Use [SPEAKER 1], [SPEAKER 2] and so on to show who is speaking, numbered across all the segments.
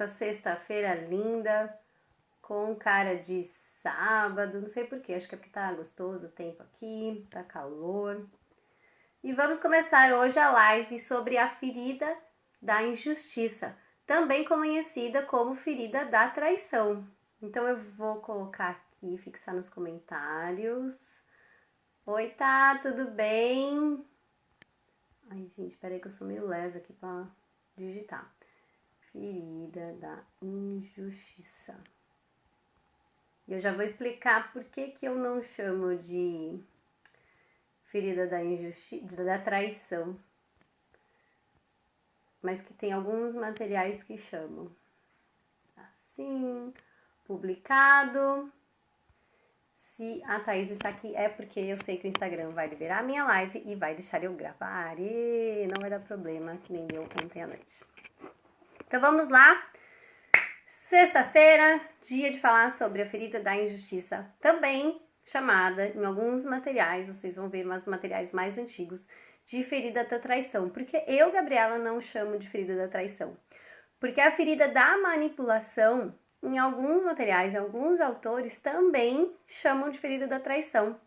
[SPEAKER 1] nessa sexta-feira linda, com cara de sábado, não sei porquê, acho que é porque tá gostoso o tempo aqui, tá calor. E vamos começar hoje a live sobre a ferida da injustiça, também conhecida como ferida da traição. Então eu vou colocar aqui, fixar nos comentários. Oi, tá, tudo bem? Ai, gente, peraí que eu sou meio lesa aqui pra digitar. Ferida da injustiça. E eu já vou explicar por que eu não chamo de ferida da injustiça, da traição. Mas que tem alguns materiais que chamam. Assim, publicado. Se a Thaís está aqui é porque eu sei que o Instagram vai liberar a minha live e vai deixar eu gravar. E não vai dar problema, que nem deu ontem à noite. Então vamos lá. Sexta-feira, dia de falar sobre a ferida da injustiça, também chamada em alguns materiais, vocês vão ver uns materiais mais antigos, de ferida da traição. Porque eu, Gabriela, não chamo de ferida da traição. Porque a ferida da manipulação, em alguns materiais, em alguns autores, também chamam de ferida da traição.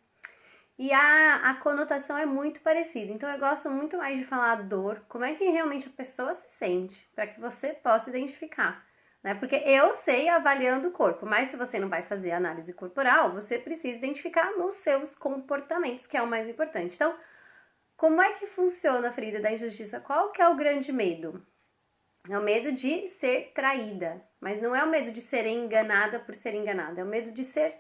[SPEAKER 1] E a conotação é muito parecida. Então eu gosto muito mais de falar dor, como é que realmente a pessoa se sente, para que você possa identificar. Né? Porque eu sei avaliando o corpo, mas se você não vai fazer análise corporal, você precisa identificar nos seus comportamentos, que é o mais importante. Então, como é que funciona a ferida da injustiça? Qual que é o grande medo? É o medo de ser traída, mas não é o medo de ser enganada por ser enganada, é o medo de ser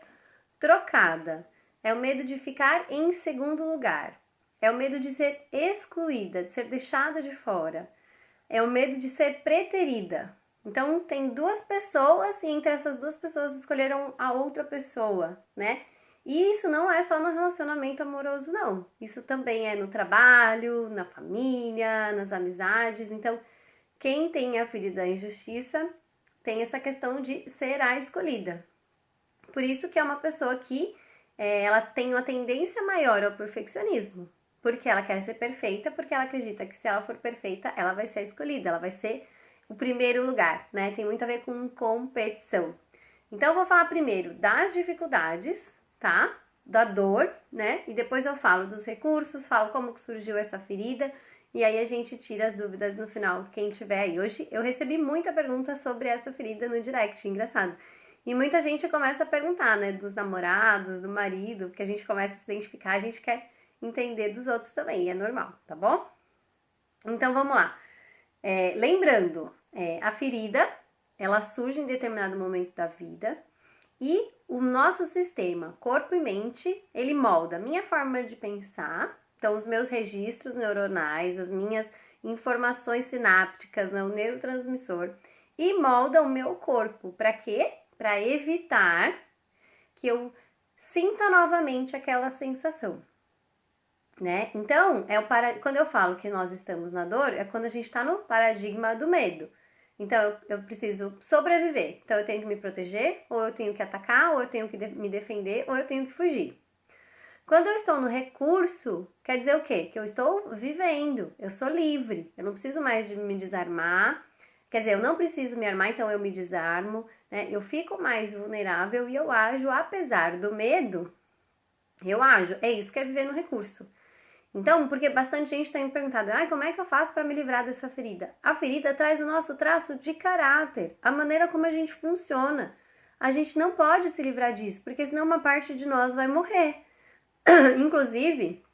[SPEAKER 1] trocada, é o medo de ficar em segundo lugar, é o medo de ser excluída, de ser deixada de fora, é o medo de ser preterida. Então, tem duas pessoas e entre essas duas pessoas escolheram a outra pessoa, né? E isso não é só no relacionamento amoroso, não. Isso também é no trabalho, na família, nas amizades. Então, quem tem a ferida da injustiça tem essa questão de ser a escolhida. Por isso que é uma pessoa que ela tem uma tendência maior ao perfeccionismo. Porque ela quer ser perfeita, porque ela acredita que se ela for perfeita, ela vai ser a escolhida, ela vai ser o primeiro lugar, né? Tem muito a ver com competição. Então, eu vou falar primeiro das dificuldades, tá? Da dor, né? E depois eu falo dos recursos, falo como que surgiu essa ferida. E aí a gente tira as dúvidas no final, quem tiver aí. Hoje eu recebi muita pergunta sobre essa ferida no direct, engraçado. E muita gente começa a perguntar, né? Dos namorados, do marido, porque a gente começa a se identificar, a gente quer entender dos outros também, e é normal, tá bom? Então vamos lá. Lembrando, a ferida, ela surge em determinado momento da vida e o nosso sistema, corpo e mente, ele molda a minha forma de pensar, então os meus registros neuronais, as minhas informações sinápticas, né, o neurotransmissor, e molda o meu corpo. Para quê? Para evitar que eu sinta novamente aquela sensação. Né? Então, quando eu falo que nós estamos na dor, é quando a gente está no paradigma do medo. Então, eu preciso sobreviver. Então, eu tenho que me proteger, ou eu tenho que atacar, ou eu tenho que me defender, ou eu tenho que fugir. Quando eu estou no recurso, quer dizer o quê? Que eu estou vivendo, eu sou livre, eu não preciso mais de me desarmar. Quer dizer, eu não preciso me armar, então eu me desarmo, né? Eu fico mais vulnerável e eu ajo, apesar do medo, eu ajo. É isso que é viver no recurso. Então, porque bastante gente está me perguntando, como é que eu faço para me livrar dessa ferida? A ferida traz o nosso traço de caráter, a maneira como a gente funciona. A gente não pode se livrar disso, porque senão uma parte de nós vai morrer. Inclusive,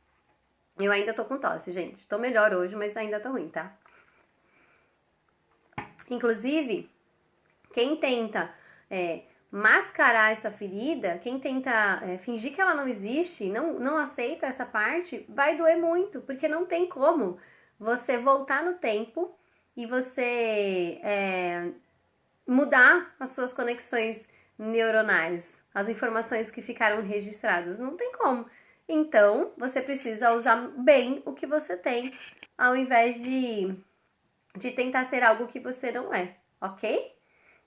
[SPEAKER 1] eu ainda tô com tosse, gente. Tô melhor hoje, mas ainda tô ruim, tá? Inclusive, quem tenta mascarar essa ferida, quem tenta fingir que ela não existe, não aceita essa parte, vai doer muito, porque não tem como você voltar no tempo e você mudar as suas conexões neuronais, as informações que ficaram registradas, não tem como. Então, você precisa usar bem o que você tem, ao invés de tentar ser algo que você não é, ok?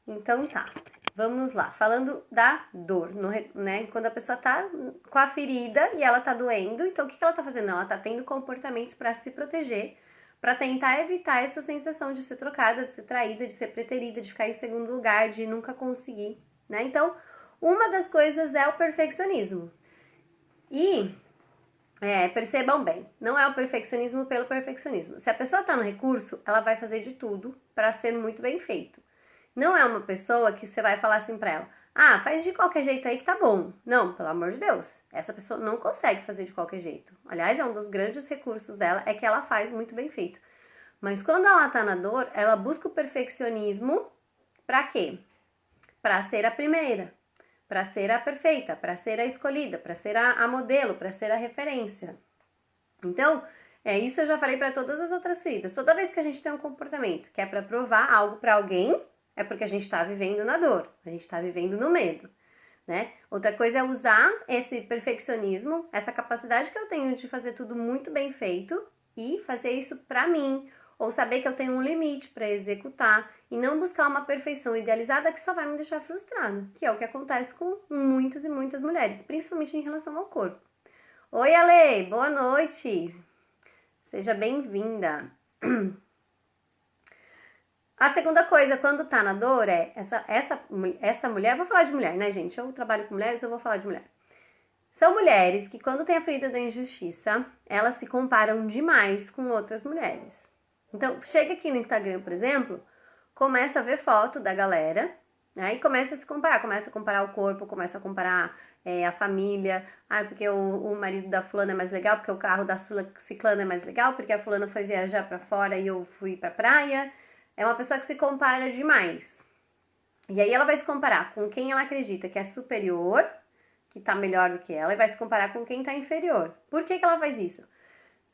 [SPEAKER 1] Então tá. Vamos lá, falando da dor, né? Quando a pessoa tá com a ferida e ela tá doendo, então o que ela tá fazendo? Ela tá tendo comportamentos para se proteger, para tentar evitar essa sensação de ser trocada, de ser traída, de ser preterida, de ficar em segundo lugar, de nunca conseguir, né? Então, uma das coisas é o perfeccionismo. E percebam bem, não é o perfeccionismo pelo perfeccionismo. Se a pessoa está no recurso, ela vai fazer de tudo para ser muito bem feito. Não é uma pessoa que você vai falar assim para ela: ah, faz de qualquer jeito aí que tá bom. Não, pelo amor de Deus. Essa pessoa não consegue fazer de qualquer jeito. Aliás, é um dos grandes recursos dela, é que ela faz muito bem feito. Mas quando ela tá na dor, ela busca o perfeccionismo para quê? Para ser a primeira, para ser a perfeita, para ser a escolhida, para ser a modelo, para ser a referência. Então, isso eu já falei para todas as outras feridas. Toda vez que a gente tem um comportamento que é para provar algo para alguém, é porque a gente está vivendo na dor, a gente está vivendo no medo, né? Outra coisa é usar esse perfeccionismo, essa capacidade que eu tenho de fazer tudo muito bem feito e fazer isso para mim, ou saber que eu tenho um limite para executar e não buscar uma perfeição idealizada que só vai me deixar frustrada, que é o que acontece com muitas e muitas mulheres, principalmente em relação ao corpo. Oi, Ale, boa noite. Seja bem-vinda. A segunda coisa, quando tá na dor, é essa mulher, vou falar de mulher, né, gente? Eu trabalho com mulheres, eu vou falar de mulher. São mulheres que, quando tem a ferida da injustiça, elas se comparam demais com outras mulheres. Então, chega aqui no Instagram, por exemplo, começa a ver foto da galera, né, e começa a se comparar. Começa a comparar o corpo, começa a comparar a família. Ah, porque o marido da fulana é mais legal, porque o carro da ciclana é mais legal, porque a fulana foi viajar pra fora e eu fui pra praia. É uma pessoa que se compara demais. E aí ela vai se comparar com quem ela acredita que é superior, que tá melhor do que ela, e vai se comparar com quem tá inferior. Por que ela faz isso?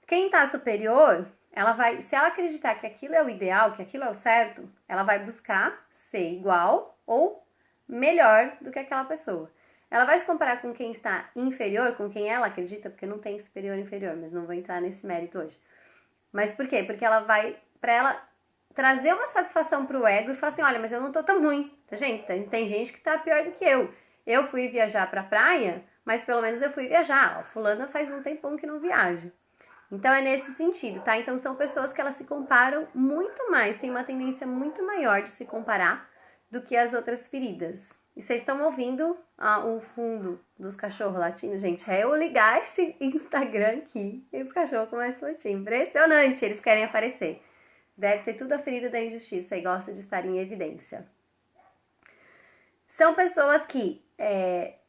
[SPEAKER 1] Quem tá superior, ela vai, se ela acreditar que aquilo é o ideal, que aquilo é o certo, ela vai buscar ser igual ou melhor do que aquela pessoa. Ela vai se comparar com quem está inferior, com quem ela acredita, porque não tem superior e inferior, mas não vou entrar nesse mérito hoje. Mas por quê? Porque ela vai, pra ela trazer uma satisfação pro ego e falar assim: olha, mas eu não tô tão ruim, tá, gente? Tem gente que tá pior do que eu. Eu fui viajar pra praia, mas pelo menos eu fui viajar. Ó, fulana faz um tempão que não viaja. Então é nesse sentido, tá? Então são pessoas que elas se comparam muito mais, tem uma tendência muito maior de se comparar do que as outras feridas. E vocês estão ouvindo o fundo dos cachorros latindo? Gente, é eu ligar esse Instagram aqui e os cachorros começam a latir. Impressionante, eles querem aparecer. Deve ter tudo a ferida da injustiça e gosta de estar em evidência. São pessoas que,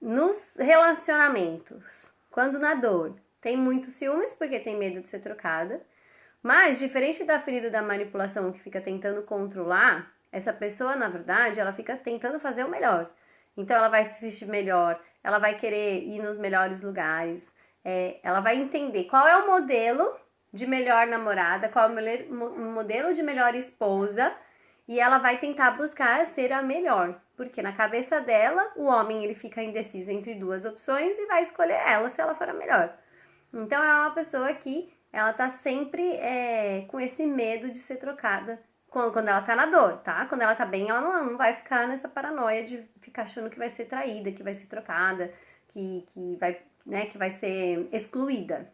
[SPEAKER 1] nos relacionamentos, quando na dor, tem muito ciúmes porque tem medo de ser trocada, mas, diferente da ferida da manipulação que fica tentando controlar, essa pessoa, na verdade, ela fica tentando fazer o melhor. Então, ela vai se vestir melhor, ela vai querer ir nos melhores lugares, ela vai entender qual é o modelo de melhor namorada, qual é o modelo de melhor esposa, e ela vai tentar buscar ser a melhor. Porque na cabeça dela, o homem ele fica indeciso entre duas opções e vai escolher ela se ela for a melhor. Então, é uma pessoa que ela tá sempre com esse medo de ser trocada quando ela tá na dor, tá? Quando ela tá bem, ela não vai ficar nessa paranoia de ficar achando que vai ser traída, que vai ser trocada, que vai ser excluída.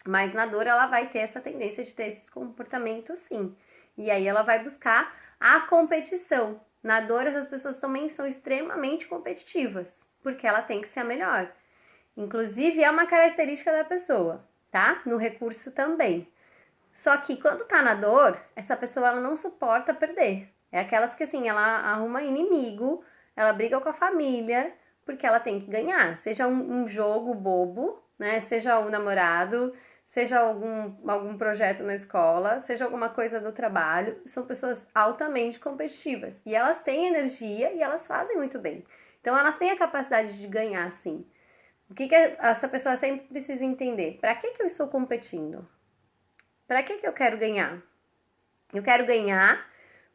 [SPEAKER 1] Mas na dor ela vai ter essa tendência de ter esses comportamentos, sim. E aí ela vai buscar a competição. Na dor, essas pessoas também são extremamente competitivas, porque ela tem que ser a melhor. Inclusive, é uma característica da pessoa, tá? No recurso também. Só que quando tá na dor, essa pessoa ela não suporta perder. É aquelas que assim, ela arruma inimigo, ela briga com a família, porque ela tem que ganhar. Seja um jogo bobo, né? Seja o namorado, seja algum projeto na escola, seja alguma coisa do trabalho. São pessoas altamente competitivas. E elas têm energia e elas fazem muito bem. Então elas têm a capacidade de ganhar, sim. O que essa pessoa sempre precisa entender? Para que eu estou competindo? Para que eu quero ganhar? Eu quero ganhar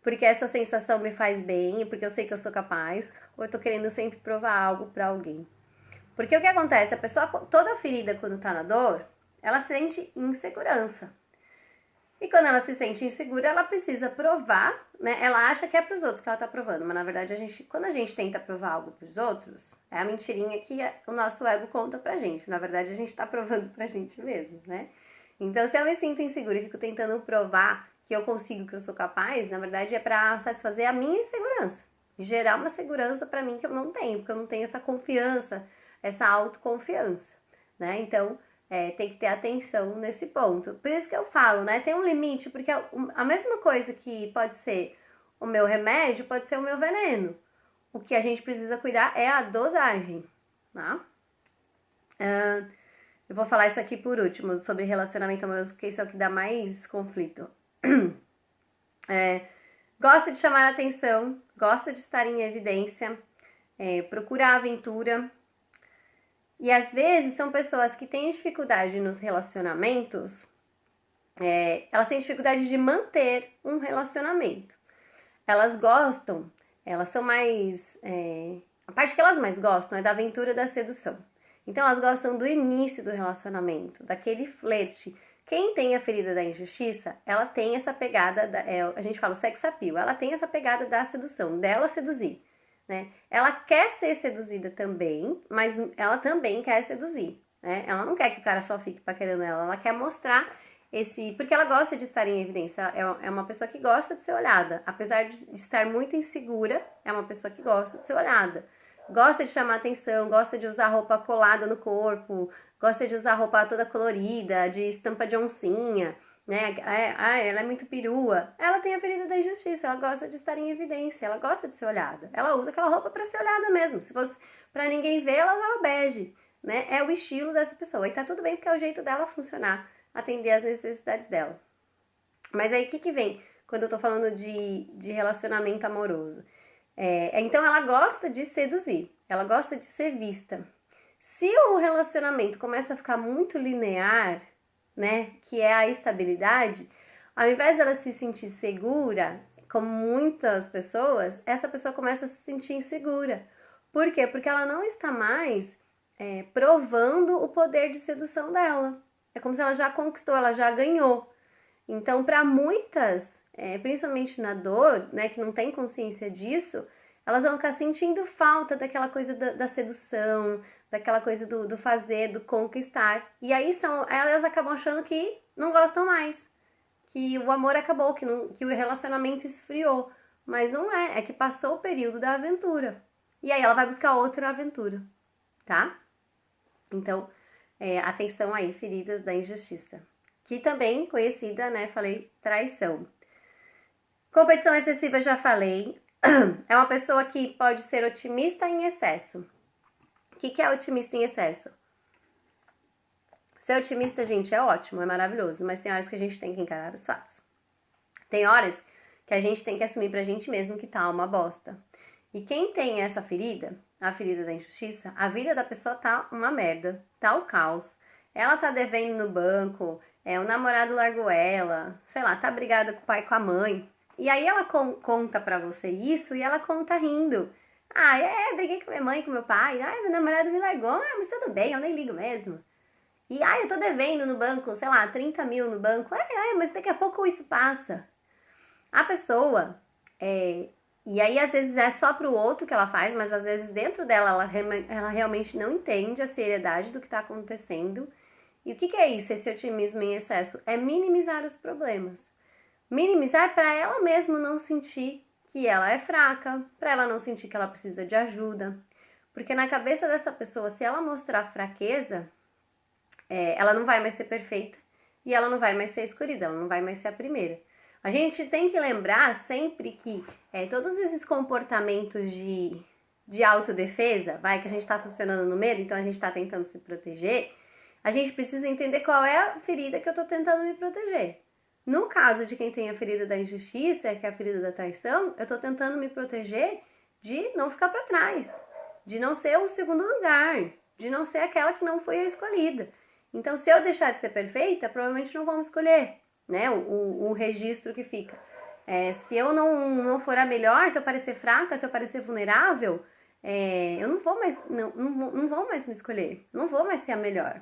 [SPEAKER 1] porque essa sensação me faz bem e porque eu sei que eu sou capaz, ou eu tô querendo sempre provar algo para alguém? Porque o que acontece? A pessoa toda ferida quando tá na dor, ela sente insegurança. E quando ela se sente insegura, ela precisa provar, né? Ela acha que é pros outros que ela tá provando, mas na verdade quando a gente tenta provar algo pros outros, é a mentirinha que o nosso ego conta pra gente. Na verdade, a gente tá provando pra gente mesmo, né? Então, se eu me sinto insegura e fico tentando provar que eu consigo, que eu sou capaz, na verdade é para satisfazer a minha insegurança. Gerar uma segurança para mim que eu não tenho, porque eu não tenho essa confiança, essa autoconfiança, né? Então, tem que ter atenção nesse ponto. Por isso que eu falo, né? Tem um limite, porque a mesma coisa que pode ser o meu remédio, pode ser o meu veneno. O que a gente precisa cuidar é a dosagem, tá? Eu vou falar isso aqui por último, sobre relacionamento amoroso, porque isso é o que dá mais conflito. Gosta de chamar a atenção, gosta de estar em evidência, procura a aventura. E às vezes são pessoas que têm dificuldade nos relacionamentos, elas têm dificuldade de manter um relacionamento. Elas gostam, elas são mais. A parte que elas mais gostam é da aventura da sedução. Então elas gostam do início do relacionamento, daquele flerte. Quem tem a ferida da injustiça, ela tem essa pegada, a gente fala o sex appeal, ela tem essa pegada da sedução, dela seduzir, né? Ela quer ser seduzida também, mas ela também quer seduzir, né? Ela não quer que o cara só fique paquerando ela quer mostrar porque ela gosta de estar em evidência, é uma pessoa que gosta de ser olhada, apesar de estar muito insegura, é uma pessoa que gosta de ser olhada. Gosta de chamar atenção, gosta de usar roupa colada no corpo, gosta de usar roupa toda colorida, de estampa de oncinha, né? Ela é muito perua. Ela tem a ferida da injustiça, ela gosta de estar em evidência, ela gosta de ser olhada. Ela usa aquela roupa para ser olhada mesmo. Se fosse para ninguém ver, ela usava bege, né? É o estilo dessa pessoa. E tá tudo bem porque é o jeito dela funcionar, atender às necessidades dela. Mas aí o que vem quando eu tô falando de relacionamento amoroso? Então ela gosta de seduzir, ela gosta de ser vista. Se o relacionamento começa a ficar muito linear, né, que é a estabilidade, ao invés dela se sentir segura, como muitas pessoas, essa pessoa começa a se sentir insegura. Por quê? Porque ela não está mais provando o poder de sedução dela. É como se ela já conquistou, ela já ganhou. Então, para muitas, principalmente na dor, né, que não tem consciência disso, elas vão ficar sentindo falta daquela coisa da sedução, daquela coisa do fazer, do conquistar. E aí elas acabam achando que não gostam mais, que o amor acabou, que o relacionamento esfriou. Mas não é que passou o período da aventura. E aí ela vai buscar outra aventura, tá? Então, atenção aí, feridas da injustiça. Que também conhecida, né? Falei, traição. Competição excessiva, já falei. É uma pessoa que pode ser otimista em excesso. O que é otimista em excesso? Ser otimista, gente, é ótimo, é maravilhoso, mas tem horas que a gente tem que encarar os fatos. Tem horas que a gente tem que assumir pra gente mesmo que tá uma bosta. E quem tem essa ferida, a ferida da injustiça, a vida da pessoa tá uma merda, tá o caos. Ela tá devendo no banco, o namorado largou ela, sei lá, tá brigada com o pai e com a mãe. E aí ela conta pra você isso e ela conta rindo. Briguei com minha mãe, com meu pai, meu namorado me largou, mas tudo bem, eu nem ligo mesmo. E, eu tô devendo no banco, sei lá, 30 mil no banco, mas daqui a pouco isso passa. A pessoa, e aí às vezes é só pro outro que ela faz, mas às vezes dentro dela ela realmente não entende a seriedade do que tá acontecendo. E o que é isso, esse otimismo em excesso? É minimizar os problemas. Minimizar para ela mesma não sentir que ela é fraca, para ela não sentir que ela precisa de ajuda. Porque na cabeça dessa pessoa, se ela mostrar fraqueza, ela não vai mais ser perfeita e ela não vai mais ser escolhida, ela não vai mais ser a primeira. A gente tem que lembrar sempre que todos esses comportamentos de autodefesa, que a gente está funcionando no medo, então a gente está tentando se proteger, a gente precisa entender qual é a ferida que eu estou tentando me proteger. No caso de quem tem a ferida da injustiça, que é a ferida da traição, eu estou tentando me proteger de não ficar para trás, de não ser o segundo lugar, de não ser aquela que não foi a escolhida. Então, se eu deixar de ser perfeita, provavelmente não vão me escolher, né? O registro que fica. Se eu não for a melhor, se eu parecer fraca, se eu parecer vulnerável, eu não vou mais me escolher, não vou mais ser a melhor.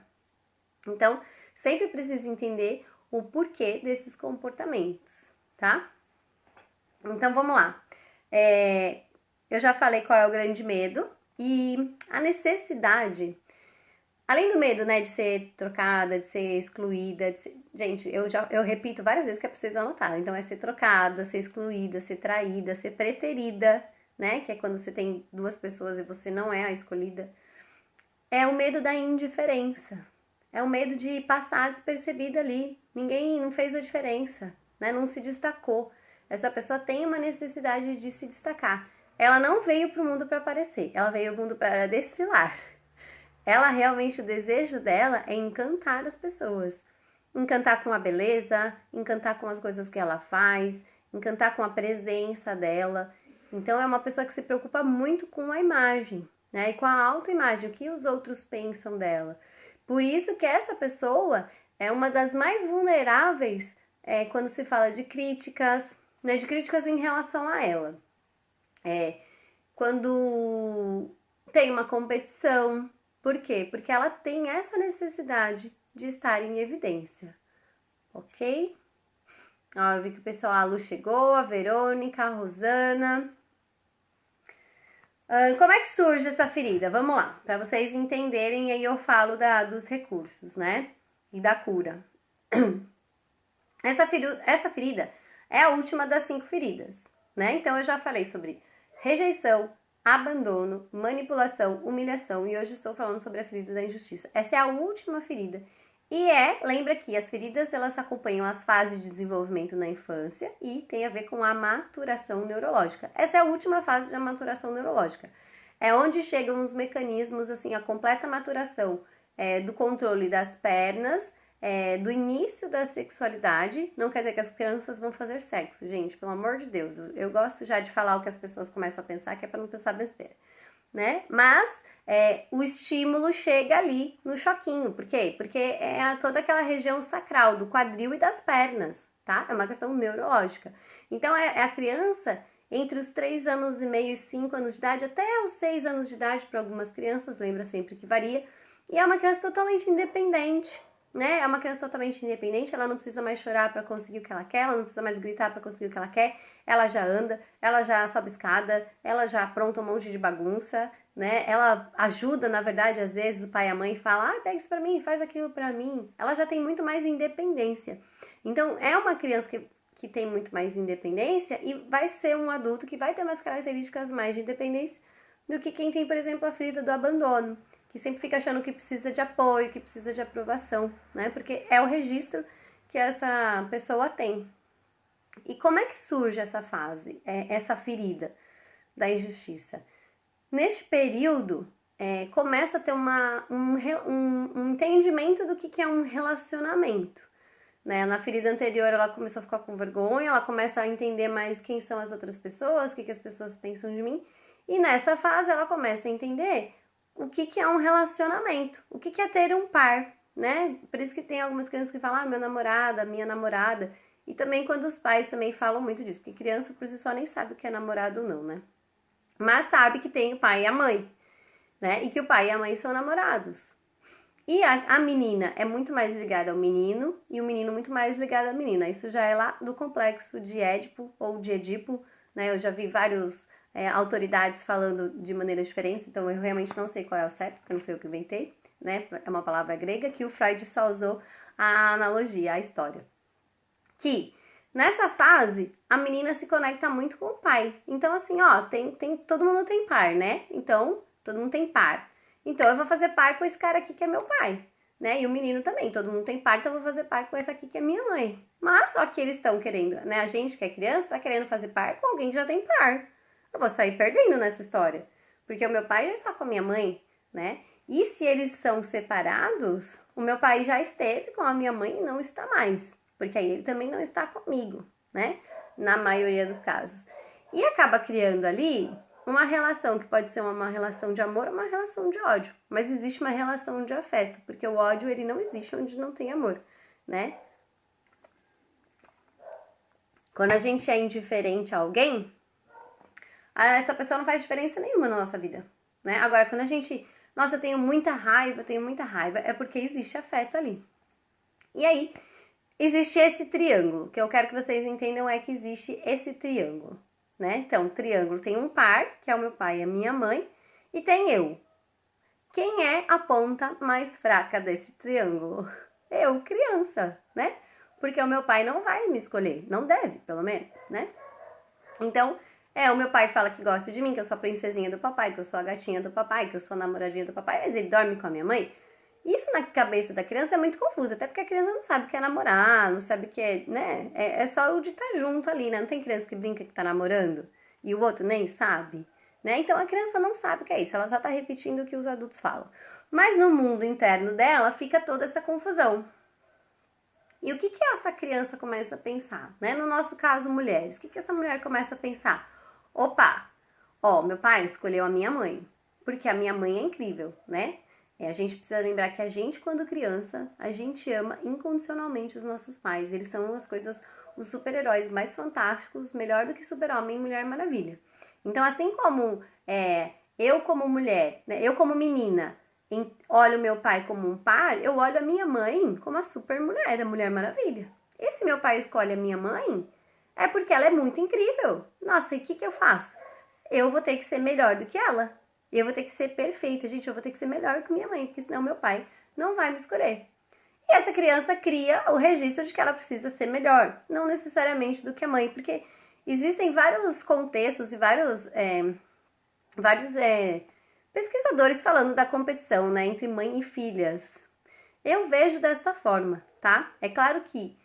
[SPEAKER 1] Então, sempre precisa entender o porquê desses comportamentos, tá? Então, vamos lá. Eu já falei qual é o grande medo e a necessidade Além do medo, né, de ser trocada, de ser excluída, gente, eu repito várias vezes que é pra vocês anotarem. Então, é ser trocada, ser excluída, ser traída, ser preterida, né, que é quando você tem duas pessoas e você não é a escolhida. É o medo da indiferença. É o medo de passar despercebida ali. Ninguém não fez a diferença, né, não se destacou. Essa pessoa tem uma necessidade de se destacar. Ela não veio pro mundo para aparecer, ela veio ao mundo para desfilar. Ela realmente, o desejo dela é encantar as pessoas. Encantar com a beleza, encantar com as coisas que ela faz, encantar com a presença dela. Então é uma pessoa que se preocupa muito com a imagem, né? E com a autoimagem, o que os outros pensam dela. Por isso que essa pessoa é uma das mais vulneráveis quando se fala de críticas, né? De críticas em relação a ela. Quando tem uma competição. Por quê? Porque ela tem essa necessidade de estar em evidência, ok? Ó, eu vi que o pessoal, a Lu chegou, a Verônica, a Rosana. Como é que surge essa ferida? Vamos lá, para vocês entenderem, aí eu falo dos recursos, né? E da cura. Essa ferida é a última das 5 feridas, né? Então eu já falei sobre rejeição, abandono, manipulação, humilhação e hoje estou falando sobre a ferida da injustiça. Essa é a última ferida. Lembra que as feridas elas acompanham as fases de desenvolvimento na infância e tem a ver com a maturação neurológica. Essa é a última fase da maturação neurológica. É onde chegam os mecanismos, assim, a completa maturação do controle das pernas, do início da sexualidade. Não quer dizer que as crianças vão fazer sexo, gente, pelo amor de Deus. Eu gosto já de falar o que as pessoas começam a pensar, que é para não pensar besteira, né? Mas o estímulo chega ali no choquinho. Por quê? Porque é toda aquela região sacral do quadril e das pernas, tá? É uma questão neurológica. Então, é a criança entre os 3 anos e meio e 5 anos de idade, até os 6 anos de idade para algumas crianças, lembra sempre que varia. E é uma criança totalmente independente, né? É uma criança totalmente independente, ela não precisa mais chorar para conseguir o que ela quer, ela não precisa mais gritar para conseguir o que ela quer, ela já anda, ela já sobe escada, ela já apronta um monte de bagunça, né? Ela ajuda, na verdade, às vezes o pai e a mãe falam, pega isso pra mim, faz aquilo pra mim. Ela já tem muito mais independência. Então, é uma criança que tem muito mais independência e vai ser um adulto que vai ter umas características mais de independência do que quem tem, por exemplo, a ferida do abandono, que sempre fica achando que precisa de apoio, que precisa de aprovação, né? Porque é o registro que essa pessoa tem. E como é que surge essa fase, essa ferida da injustiça? Neste período, começa a ter um entendimento do que é um relacionamento. Né? Na ferida anterior, ela começou a ficar com vergonha, ela começa a entender mais quem são as outras pessoas, o que as pessoas pensam de mim. E nessa fase, ela começa a entender o que é um relacionamento, o que é ter um par, né? Por isso que tem algumas crianças que falam, meu namorado, a minha namorada. E também quando os pais também falam muito disso, porque criança por si só nem sabe o que é namorado ou não, né? Mas sabe que tem o pai e a mãe, né? E que o pai e a mãe são namorados. E a menina é muito mais ligada ao menino e o menino muito mais ligado à menina. Isso já é lá do complexo de Édipo ou de Edipo, né? Eu já vi várias autoridades falando de maneiras diferentes, então eu realmente não sei qual é o certo, porque não foi eu que inventei, né? É uma palavra grega que o Freud só usou a analogia, a história. Que nessa fase, a menina se conecta muito com o pai. Então, assim, ó, todo mundo tem par, né? Então, todo mundo tem par. Então, eu vou fazer par com esse cara aqui que é meu pai, né? E o menino também, todo mundo tem par, então eu vou fazer par com essa aqui que é minha mãe. Mas só que eles estão querendo, né? A gente que é criança tá querendo fazer par com alguém que já tem par. Eu vou sair perdendo nessa história. Porque o meu pai já está com a minha mãe, né? E se eles são separados, o meu pai já esteve com a minha mãe e não está mais. Porque aí ele também não está comigo, né? Na maioria dos casos. E acaba criando ali uma relação que pode ser uma relação de amor ou uma relação de ódio. Mas existe uma relação de afeto, porque o ódio ele não existe onde não tem amor, né? Quando a gente é indiferente a alguém, essa pessoa não faz diferença nenhuma na nossa vida, né? Agora, quando a gente... Nossa, eu tenho muita raiva, é porque existe afeto ali. E aí, existe esse triângulo. O que eu quero que vocês entendam é que existe esse triângulo, né? Então, o triângulo tem um par, que é o meu pai e a minha mãe, e tem eu. Quem é a ponta mais fraca desse triângulo? Eu, criança, né? Porque o meu pai não vai me escolher, não deve, pelo menos, né? Então, o meu pai fala que gosta de mim, que eu sou a princesinha do papai, que eu sou a gatinha do papai, que eu sou a namoradinha do papai, mas ele dorme com a minha mãe. Isso na cabeça da criança é muito confuso, até porque a criança não sabe o que é namorar, não sabe o que é, né? É só o de estar junto ali, né? Não tem criança que brinca que tá namorando e o outro nem sabe, né? Então a criança não sabe o que é isso, ela só tá repetindo o que os adultos falam. Mas no mundo interno dela fica toda essa confusão. E o que essa criança começa a pensar, né? No nosso caso, mulheres, o que essa mulher começa a pensar? Opa, meu pai escolheu a minha mãe, porque a minha mãe é incrível, né? A gente precisa lembrar que a gente, quando criança, a gente ama incondicionalmente os nossos pais. Eles são os super-heróis mais fantásticos, melhor do que Super-Homem e Mulher Maravilha. Então, assim como eu como mulher, né, eu como menina, olho meu pai como um par, eu olho a minha mãe como a super mulher, a Mulher Maravilha. E se meu pai escolhe a minha mãe, é porque ela é muito incrível. Nossa, e o que eu faço? Eu vou ter que ser melhor do que ela. Eu vou ter que ser perfeita, gente. Eu vou ter que ser melhor que minha mãe, porque senão meu pai não vai me escolher. E essa criança cria o registro de que ela precisa ser melhor, não necessariamente do que a mãe, porque existem vários contextos e vários pesquisadores falando da competição, né, entre mãe e filhas. Eu vejo desta forma, tá? É claro que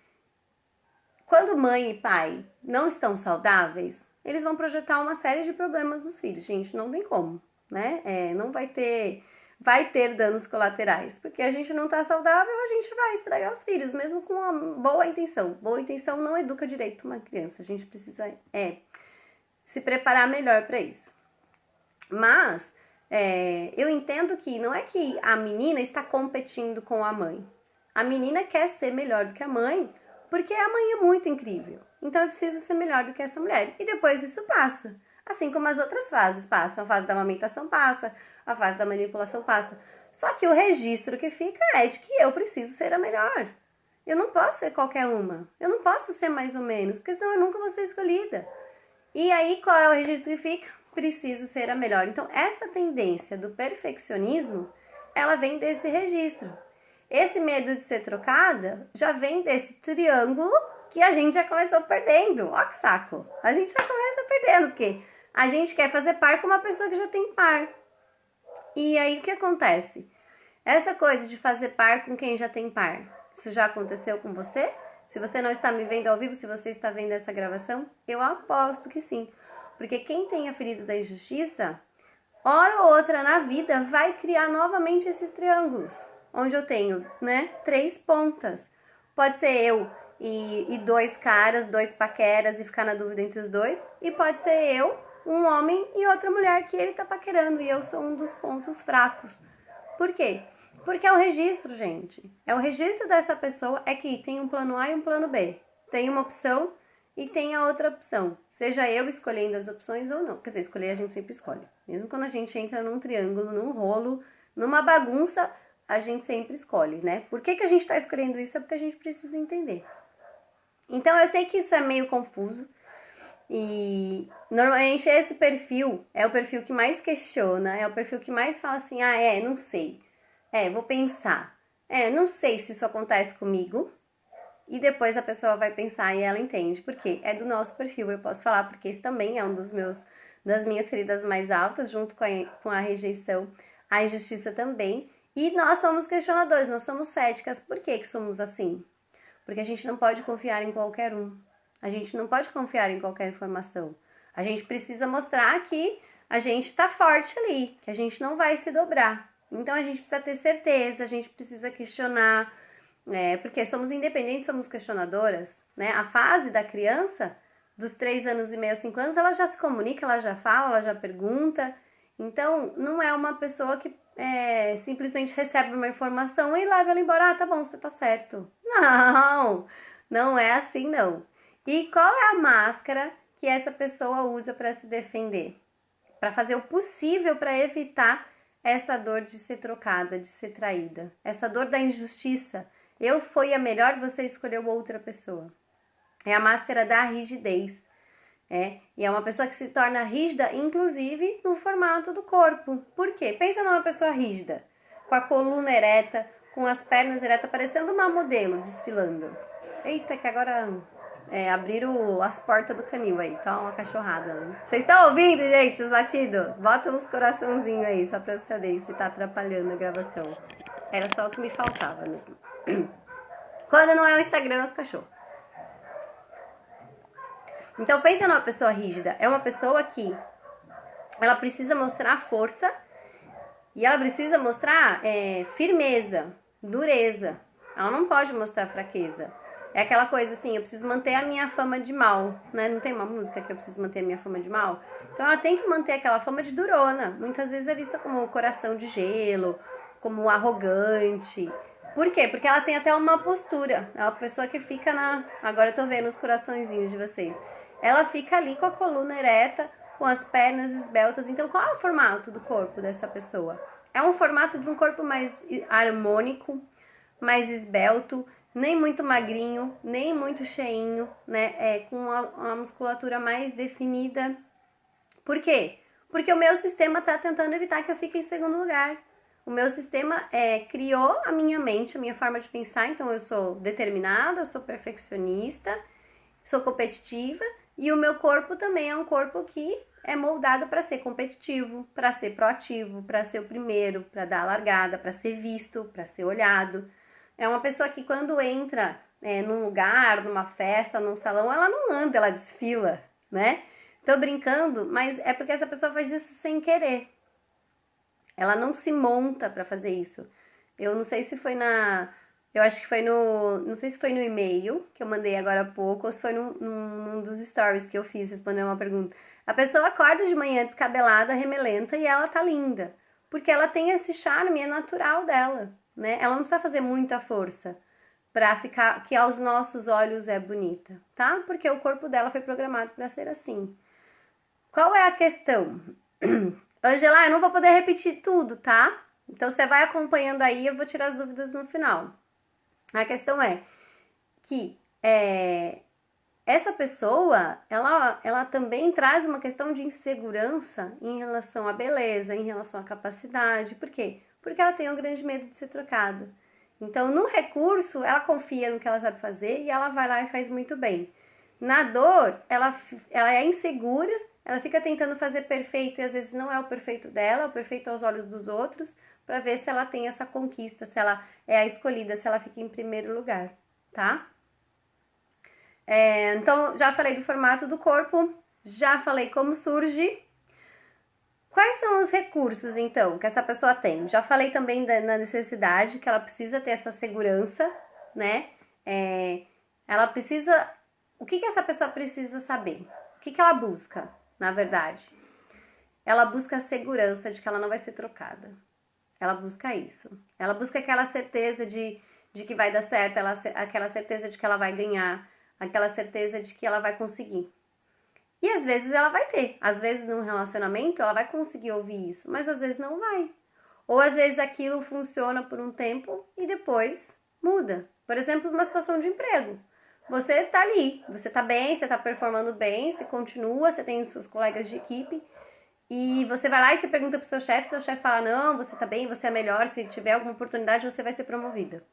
[SPEAKER 1] quando mãe e pai não estão saudáveis, eles vão projetar uma série de problemas nos filhos, gente, não tem como, né? Não vai ter danos colaterais, porque a gente não tá saudável, a gente vai estragar os filhos, mesmo com uma boa intenção. Boa intenção não educa direito uma criança, a gente precisa se preparar melhor para isso. Mas eu entendo que não é que a menina está competindo com a mãe. A menina quer ser melhor do que a mãe, porque a mãe é muito incrível. Então eu preciso ser melhor do que essa mulher. E depois isso passa. Assim como as outras fases passam. A fase da amamentação passa, a fase da manipulação passa. Só que o registro que fica é de que eu preciso ser a melhor. Eu não posso ser qualquer uma. Eu não posso ser mais ou menos, porque senão eu nunca vou ser escolhida. E aí, qual é o registro que fica? Preciso ser a melhor. Então, essa tendência do perfeccionismo, ela vem desse registro. Esse medo de ser trocada já vem desse triângulo que a gente já começou perdendo. Ó que saco! A gente já começa perdendo, porque a gente quer fazer par com uma pessoa que já tem par. E aí, o que acontece? Essa coisa de fazer par com quem já tem par, isso já aconteceu com você? Se você não está me vendo ao vivo, se você está vendo essa gravação, eu aposto que sim. Porque quem tem a ferida da injustiça, hora ou outra na vida, vai criar novamente esses triângulos. Onde eu tenho, né, 3 pontas. Pode ser eu e 2 caras, 2 paqueras e ficar na dúvida entre os dois. E pode ser eu, um homem e outra mulher que ele tá paquerando. E eu sou um dos pontos fracos. Por quê? Porque é o registro, gente. É o registro dessa pessoa é que tem um plano A e um plano B. Tem uma opção e tem a outra opção. Seja eu escolhendo as opções ou não. Quer dizer, escolher a gente sempre escolhe. Mesmo quando a gente entra num triângulo, num rolo, numa bagunça, a gente sempre escolhe, né? Por que a gente tá escolhendo isso? É porque a gente precisa entender. Então, eu sei que isso é meio confuso. E normalmente esse perfil é o perfil que mais questiona, é o perfil que mais fala assim, não sei. Vou pensar. Não sei se isso acontece comigo. E depois a pessoa vai pensar e ela entende. Por quê? É do nosso perfil, eu posso falar, porque esse também é um das minhas feridas mais altas, junto com a rejeição, a injustiça também. E nós somos questionadores, nós somos céticas. Por que somos assim? Porque a gente não pode confiar em qualquer um. A gente não pode confiar em qualquer informação. A gente precisa mostrar que a gente tá forte ali, que a gente não vai se dobrar. Então a gente precisa ter certeza, a gente precisa questionar, porque somos independentes, somos questionadoras, né? A fase da criança, dos 3 anos e meio, 5 anos, ela já se comunica, ela já fala, ela já pergunta. Então, não é uma pessoa que simplesmente recebe uma informação e leva ela embora. Tá bom, você tá certo. Não, não é assim não. E qual é a máscara que essa pessoa usa para se defender? Para fazer o possível para evitar essa dor de ser trocada, de ser traída. Essa dor da injustiça. Eu fui a melhor, você escolheu outra pessoa. É a máscara da rigidez. E é uma pessoa que se torna rígida, inclusive no formato do corpo. Por quê? Pensa numa pessoa rígida, com a coluna ereta, com as pernas eretas, parecendo uma modelo desfilando. Eita, que agora abriram as portas do canil aí, tá uma cachorrada. Né? Vocês estão ouvindo, gente, os latidos? Bota uns coraçãozinhos aí, só pra eu saber se tá atrapalhando a gravação. Era só o que me faltava mesmo. Quando não é o Instagram, os cachorros. Então, pensa numa pessoa rígida. É uma pessoa que ela precisa mostrar força e ela precisa mostrar firmeza, dureza. Ela não pode mostrar fraqueza. É aquela coisa assim, eu preciso manter a minha fama de mal, né? Não tem uma música que eu preciso manter a minha fama de mal? Então, ela tem que manter aquela fama de durona. Muitas vezes é vista como coração de gelo, como arrogante. Por quê? Porque ela tem até uma postura. É uma pessoa que fica na... Agora eu tô vendo os coraçõezinhos de vocês. Ela fica ali com a coluna ereta, com as pernas esbeltas. Então, qual é o formato do corpo dessa pessoa? É um formato de um corpo mais harmônico, mais esbelto, nem muito magrinho, nem muito cheinho, né? Com uma musculatura mais definida. Por quê? Porque o meu sistema tá tentando evitar que eu fique em segundo lugar. O meu sistema criou a minha mente, a minha forma de pensar. Então, eu sou determinada, eu sou perfeccionista, sou competitiva. E o meu corpo também é um corpo que é moldado para ser competitivo, para ser proativo, para ser o primeiro, para dar a largada, para ser visto, para ser olhado. É uma pessoa que quando entra num lugar, numa festa, num salão, ela não anda, ela desfila, né? Tô brincando, mas é porque essa pessoa faz isso sem querer. Ela não se monta para fazer isso. Eu não sei se foi eu acho que foi não sei se foi no e-mail que eu mandei agora há pouco ou se foi num dos stories que eu fiz respondendo uma pergunta. A pessoa acorda de manhã descabelada, remelenta e ela tá linda. Porque ela tem esse charme, é natural dela, né? Ela não precisa fazer muita força pra ficar, que aos nossos olhos é bonita, tá? Porque o corpo dela foi programado para ser assim. Qual é a questão? Angela, eu não vou poder repetir tudo, tá? Então você vai acompanhando aí, eu vou tirar as dúvidas no final. A questão é que essa pessoa, ela também traz uma questão de insegurança em relação à beleza, em relação à capacidade. Por quê? Porque ela tem um grande medo de ser trocada. Então, no recurso, ela confia no que ela sabe fazer e ela vai lá e faz muito bem. Na dor, ela é insegura, ela fica tentando fazer perfeito e às vezes não é o perfeito dela, é o perfeito aos olhos dos outros, para ver se ela tem essa conquista, se ela é a escolhida, se ela fica em primeiro lugar, tá? Então, já falei do formato do corpo, já falei como surge. Quais são os recursos, então, que essa pessoa tem? Já falei também na necessidade, que ela precisa ter essa segurança, né? Ela precisa... O que essa pessoa precisa saber? O que ela busca, na verdade? Ela busca a segurança de que ela não vai ser trocada. Ela busca isso. Ela busca aquela certeza de que vai dar certo, aquela certeza de que ela vai ganhar, aquela certeza de que ela vai conseguir. E às vezes ela vai ter. Às vezes num relacionamento ela vai conseguir ouvir isso, mas às vezes não vai. Ou às vezes aquilo funciona por um tempo e depois muda. Por exemplo, uma situação de emprego. Você tá ali, você tá bem, você tá performando bem, você continua, você tem seus colegas de equipe e você vai lá e você pergunta pro seu chefe fala, não, você tá bem, você é melhor, se tiver alguma oportunidade você vai ser promovida.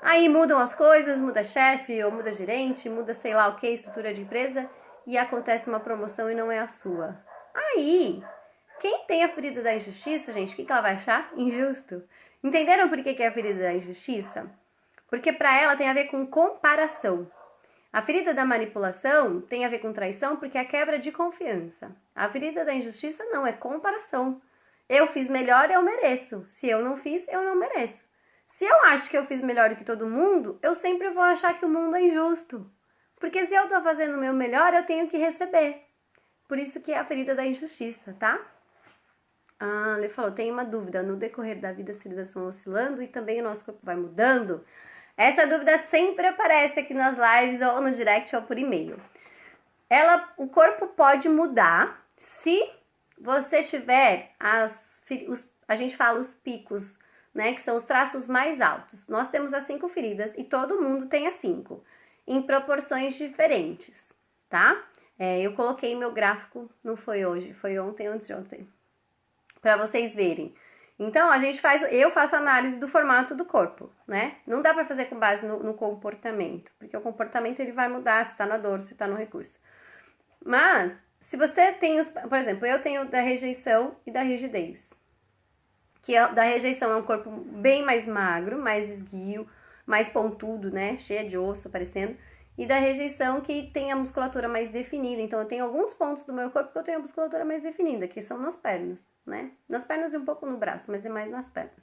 [SPEAKER 1] Aí mudam as coisas, muda chefe ou muda gerente, muda sei lá o que, estrutura de empresa e acontece uma promoção e não é a sua. Aí, quem tem a ferida da injustiça, gente, o que ela vai achar? Injusto. Entenderam por que é a ferida da injustiça? Porque para ela tem a ver com comparação. A ferida da manipulação tem a ver com traição porque é a quebra de confiança. A ferida da injustiça não, é comparação. Eu fiz melhor, eu mereço. Se eu não fiz, eu não mereço. Se eu acho que eu fiz melhor do que todo mundo, eu sempre vou achar que o mundo é injusto. Porque se eu tô fazendo o meu melhor, eu tenho que receber. Por isso que é a ferida da injustiça, tá? Ele falou, tem uma dúvida. No decorrer da vida, as feridas vão oscilando e também o nosso corpo vai mudando? Essa dúvida sempre aparece aqui nas lives ou no direct ou por e-mail. O corpo pode mudar se você tiver a gente fala os picos, né, que são os traços mais altos. Nós temos as 5 feridas e todo mundo tem as 5, em proporções diferentes, tá? Eu coloquei meu gráfico, não foi hoje, foi ontem, antes de ontem, para vocês verem. Então, eu faço análise do formato do corpo, né? Não dá para fazer com base no comportamento, porque o comportamento ele vai mudar se tá na dor, se tá no recurso. Mas, se você tem por exemplo, eu tenho da rejeição e da rigidez. Da rejeição é um corpo bem mais magro, mais esguio, mais pontudo, né? Cheia de osso aparecendo. E da rejeição que tem a musculatura mais definida. Então, eu tenho alguns pontos do meu corpo que eu tenho a musculatura mais definida, que são nas pernas, né? Nas pernas e um pouco no braço, mas é mais nas pernas.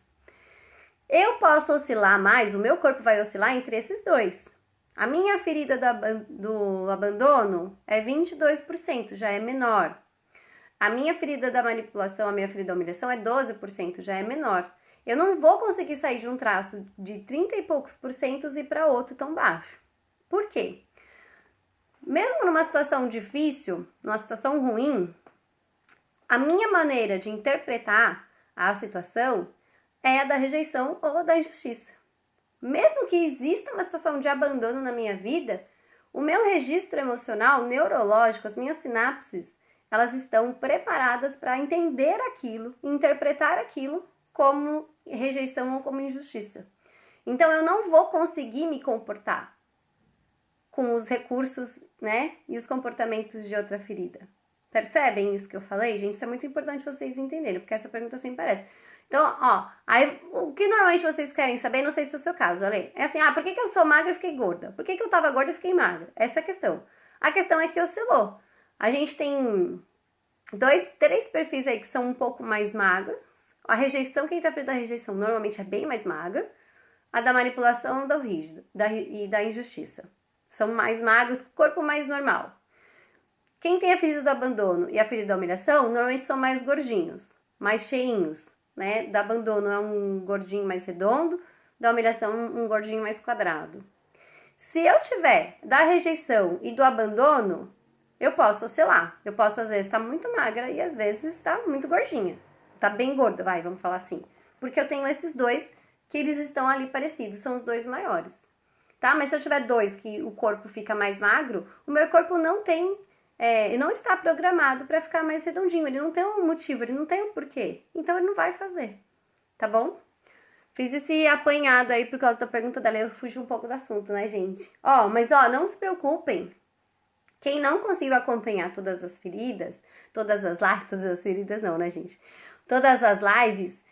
[SPEAKER 1] Eu posso oscilar mais, o meu corpo vai oscilar entre esses dois. A minha ferida do abandono é 22%, já é menor. A minha ferida da manipulação, a minha ferida da humilhação é 12%, já é menor. Eu não vou conseguir sair de um traço de 30 e poucos por cento e ir para outro tão baixo. Por quê? Mesmo numa situação difícil, numa situação ruim, a minha maneira de interpretar a situação é a da rejeição ou da injustiça. Mesmo que exista uma situação de abandono na minha vida, o meu registro emocional, neurológico, as minhas sinapses, elas estão preparadas para entender aquilo, interpretar aquilo como rejeição ou como injustiça. Então, eu não vou conseguir me comportar com os recursos, né, e os comportamentos de outra ferida. Percebem isso que eu falei, gente? Isso é muito importante vocês entenderem, porque essa pergunta sempre aparece. Então, aí, o que normalmente vocês querem saber, não sei se é o seu caso, Ale, é assim, por que eu sou magra e fiquei gorda? Por que eu tava gorda e fiquei magra? Essa é a questão. A questão é que oscilou. A gente tem 3 perfis aí que são um pouco mais magros. A rejeição, quem tá frente da rejeição, normalmente é bem mais magra. A da manipulação do rígido e da injustiça. São mais magros, corpo mais normal. Quem tem a ferida do abandono e a ferida da humilhação, normalmente são mais gordinhos, mais cheinhos, né? Da abandono é um gordinho mais redondo, da humilhação um gordinho mais quadrado. Se eu tiver da rejeição e do abandono, eu posso oscilar. Eu posso, às vezes, estar muito magra e, às vezes, estar muito gordinha. Tá bem gorda, vamos falar assim. Porque eu tenho esses dois que eles estão ali parecidos, são os dois maiores. Tá? Mas se eu tiver dois que o corpo fica mais magro, o meu corpo não está programado para ficar mais redondinho. Ele não tem um motivo, ele não tem um porquê. Então, ele não vai fazer. Tá bom? Fiz esse apanhado aí por causa da pergunta dela. Eu fugi um pouco do assunto, né, gente? Mas não se preocupem. Quem não conseguiu acompanhar todas as feridas, todas as feridas não, né, gente? Todas as lives,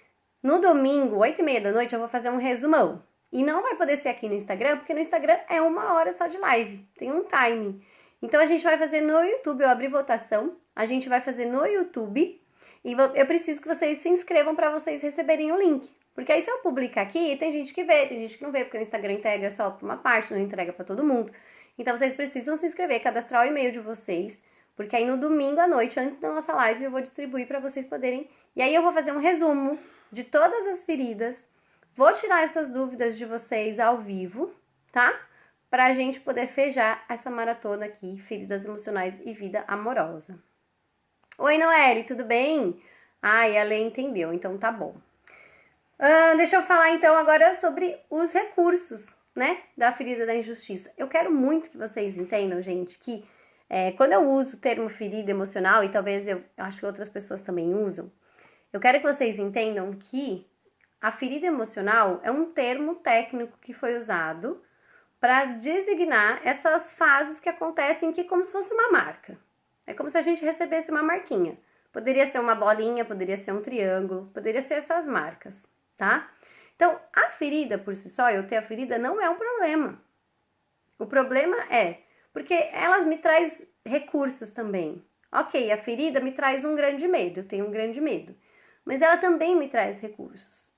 [SPEAKER 1] no domingo, 8h30 da noite, eu vou fazer um resumão. E não vai poder ser aqui no Instagram, porque no Instagram é 1 hora só de live. Tem um timing. Então, a gente vai fazer no YouTube. Eu abri votação. A gente vai fazer no YouTube. E eu preciso que vocês se inscrevam para vocês receberem o link. Porque aí, se eu publicar aqui, tem gente que vê, tem gente que não vê, porque o Instagram integra só para uma parte, não entrega para todo mundo. Então, vocês precisam se inscrever, cadastrar o e-mail de vocês, porque aí no domingo à noite, antes da nossa live, eu vou distribuir para vocês poderem... E aí eu vou fazer um resumo de todas as feridas, vou tirar essas dúvidas de vocês ao vivo, tá? Pra gente poder fechar essa maratona aqui, feridas emocionais e vida amorosa. Oi, Noelle, tudo bem? A Lê entendeu, então tá bom. Deixa eu falar então agora sobre os recursos, né, da ferida da injustiça. Eu quero muito que vocês entendam, gente, que quando eu uso o termo ferida emocional, e talvez eu acho que outras pessoas também usam, eu quero que vocês entendam que a ferida emocional é um termo técnico que foi usado para designar essas fases que acontecem aqui como se fosse uma marca. É como se a gente recebesse uma marquinha. Poderia ser uma bolinha, poderia ser um triângulo, poderia ser essas marcas, tá? Então, a ferida por si só, eu ter a ferida, não é um problema. O problema é porque elas me traz recursos também. Ok, a ferida me traz um grande medo, eu tenho um grande medo. Mas ela também me traz recursos.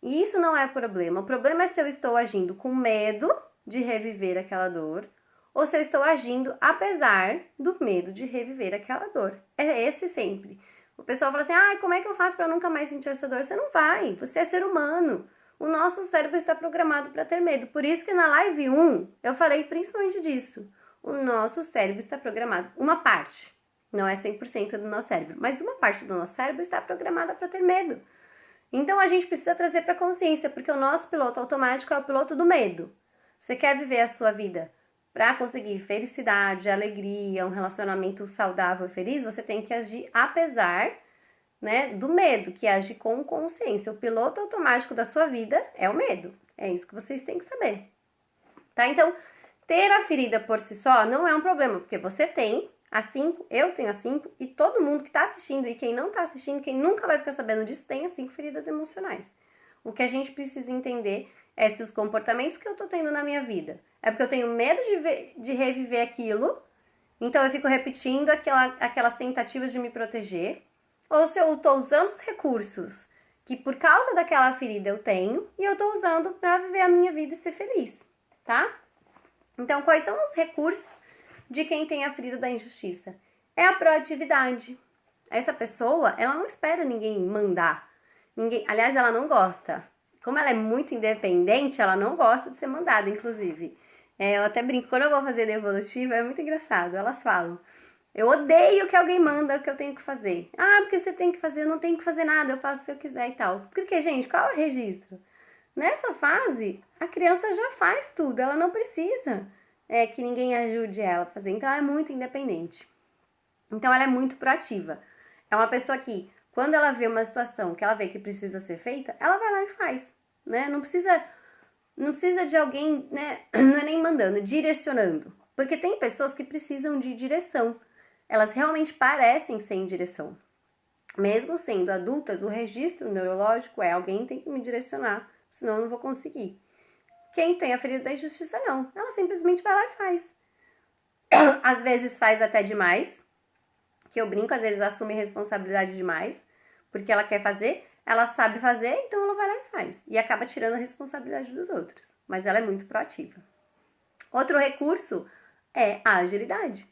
[SPEAKER 1] E isso não é problema. O problema é se eu estou agindo com medo de reviver aquela dor, ou se eu estou agindo apesar do medo de reviver aquela dor. É esse sempre. O pessoal fala assim, como é que eu faço para nunca mais sentir essa dor? Você não vai, você é ser humano. O nosso cérebro está programado para ter medo. Por isso que na live 1, eu falei principalmente disso. O nosso cérebro está programado, uma parte, não é 100% do nosso cérebro, mas uma parte do nosso cérebro está programada para ter medo. Então, a gente precisa trazer para a consciência, porque o nosso piloto automático é o piloto do medo. Você quer viver a sua vida Para conseguir felicidade, alegria, um relacionamento saudável e feliz, você tem que agir apesar, né, do medo, que é agir com consciência. O piloto automático da sua vida é o medo. É isso que vocês têm que saber. Tá? Então, ter a ferida por si só não é um problema, porque você tem as 5, eu tenho as 5, e todo mundo que tá assistindo e quem não tá assistindo, quem nunca vai ficar sabendo disso, tem as 5 feridas emocionais. O que a gente precisa entender é se os comportamentos que eu tô tendo na minha vida é porque eu tenho medo de reviver aquilo, então eu fico repetindo aquelas tentativas de me proteger, ou se eu tô usando os recursos que por causa daquela ferida eu tenho e eu tô usando para viver a minha vida e ser feliz, tá? Então, quais são os recursos de quem tem a ferida da injustiça? É a proatividade. Essa pessoa, ela não espera ninguém mandar. Aliás, ela não gosta. Como ela é muito independente, ela não gosta de ser mandada, inclusive. Eu até brinco, quando eu vou fazer devolutiva, é muito engraçado. Elas falam, eu odeio que alguém manda o que eu tenho que fazer. Ah, porque você tem que fazer, eu não tenho que fazer nada, eu faço se eu quiser e tal. Porque, gente, qual é o registro? Nessa fase, a criança já faz tudo, ela não precisa que ninguém ajude ela a fazer. Então, ela é muito independente. Então, ela é muito proativa. É uma pessoa que, quando ela vê uma situação que ela vê que precisa ser feita, ela vai lá e faz, né? Não precisa de alguém, né? Não é nem mandando, direcionando. Porque tem pessoas que precisam de direção. Elas realmente parecem ser em direção. Mesmo sendo adultas, o registro neurológico é alguém tem que me direcionar, senão eu não vou conseguir. Quem tem a ferida da injustiça, não. Ela simplesmente vai lá e faz. Às vezes faz até demais, que eu brinco, às vezes assume responsabilidade demais, porque ela quer fazer, ela sabe fazer, então ela vai lá e faz. E acaba tirando a responsabilidade dos outros. Mas ela é muito proativa. Outro recurso é a agilidade.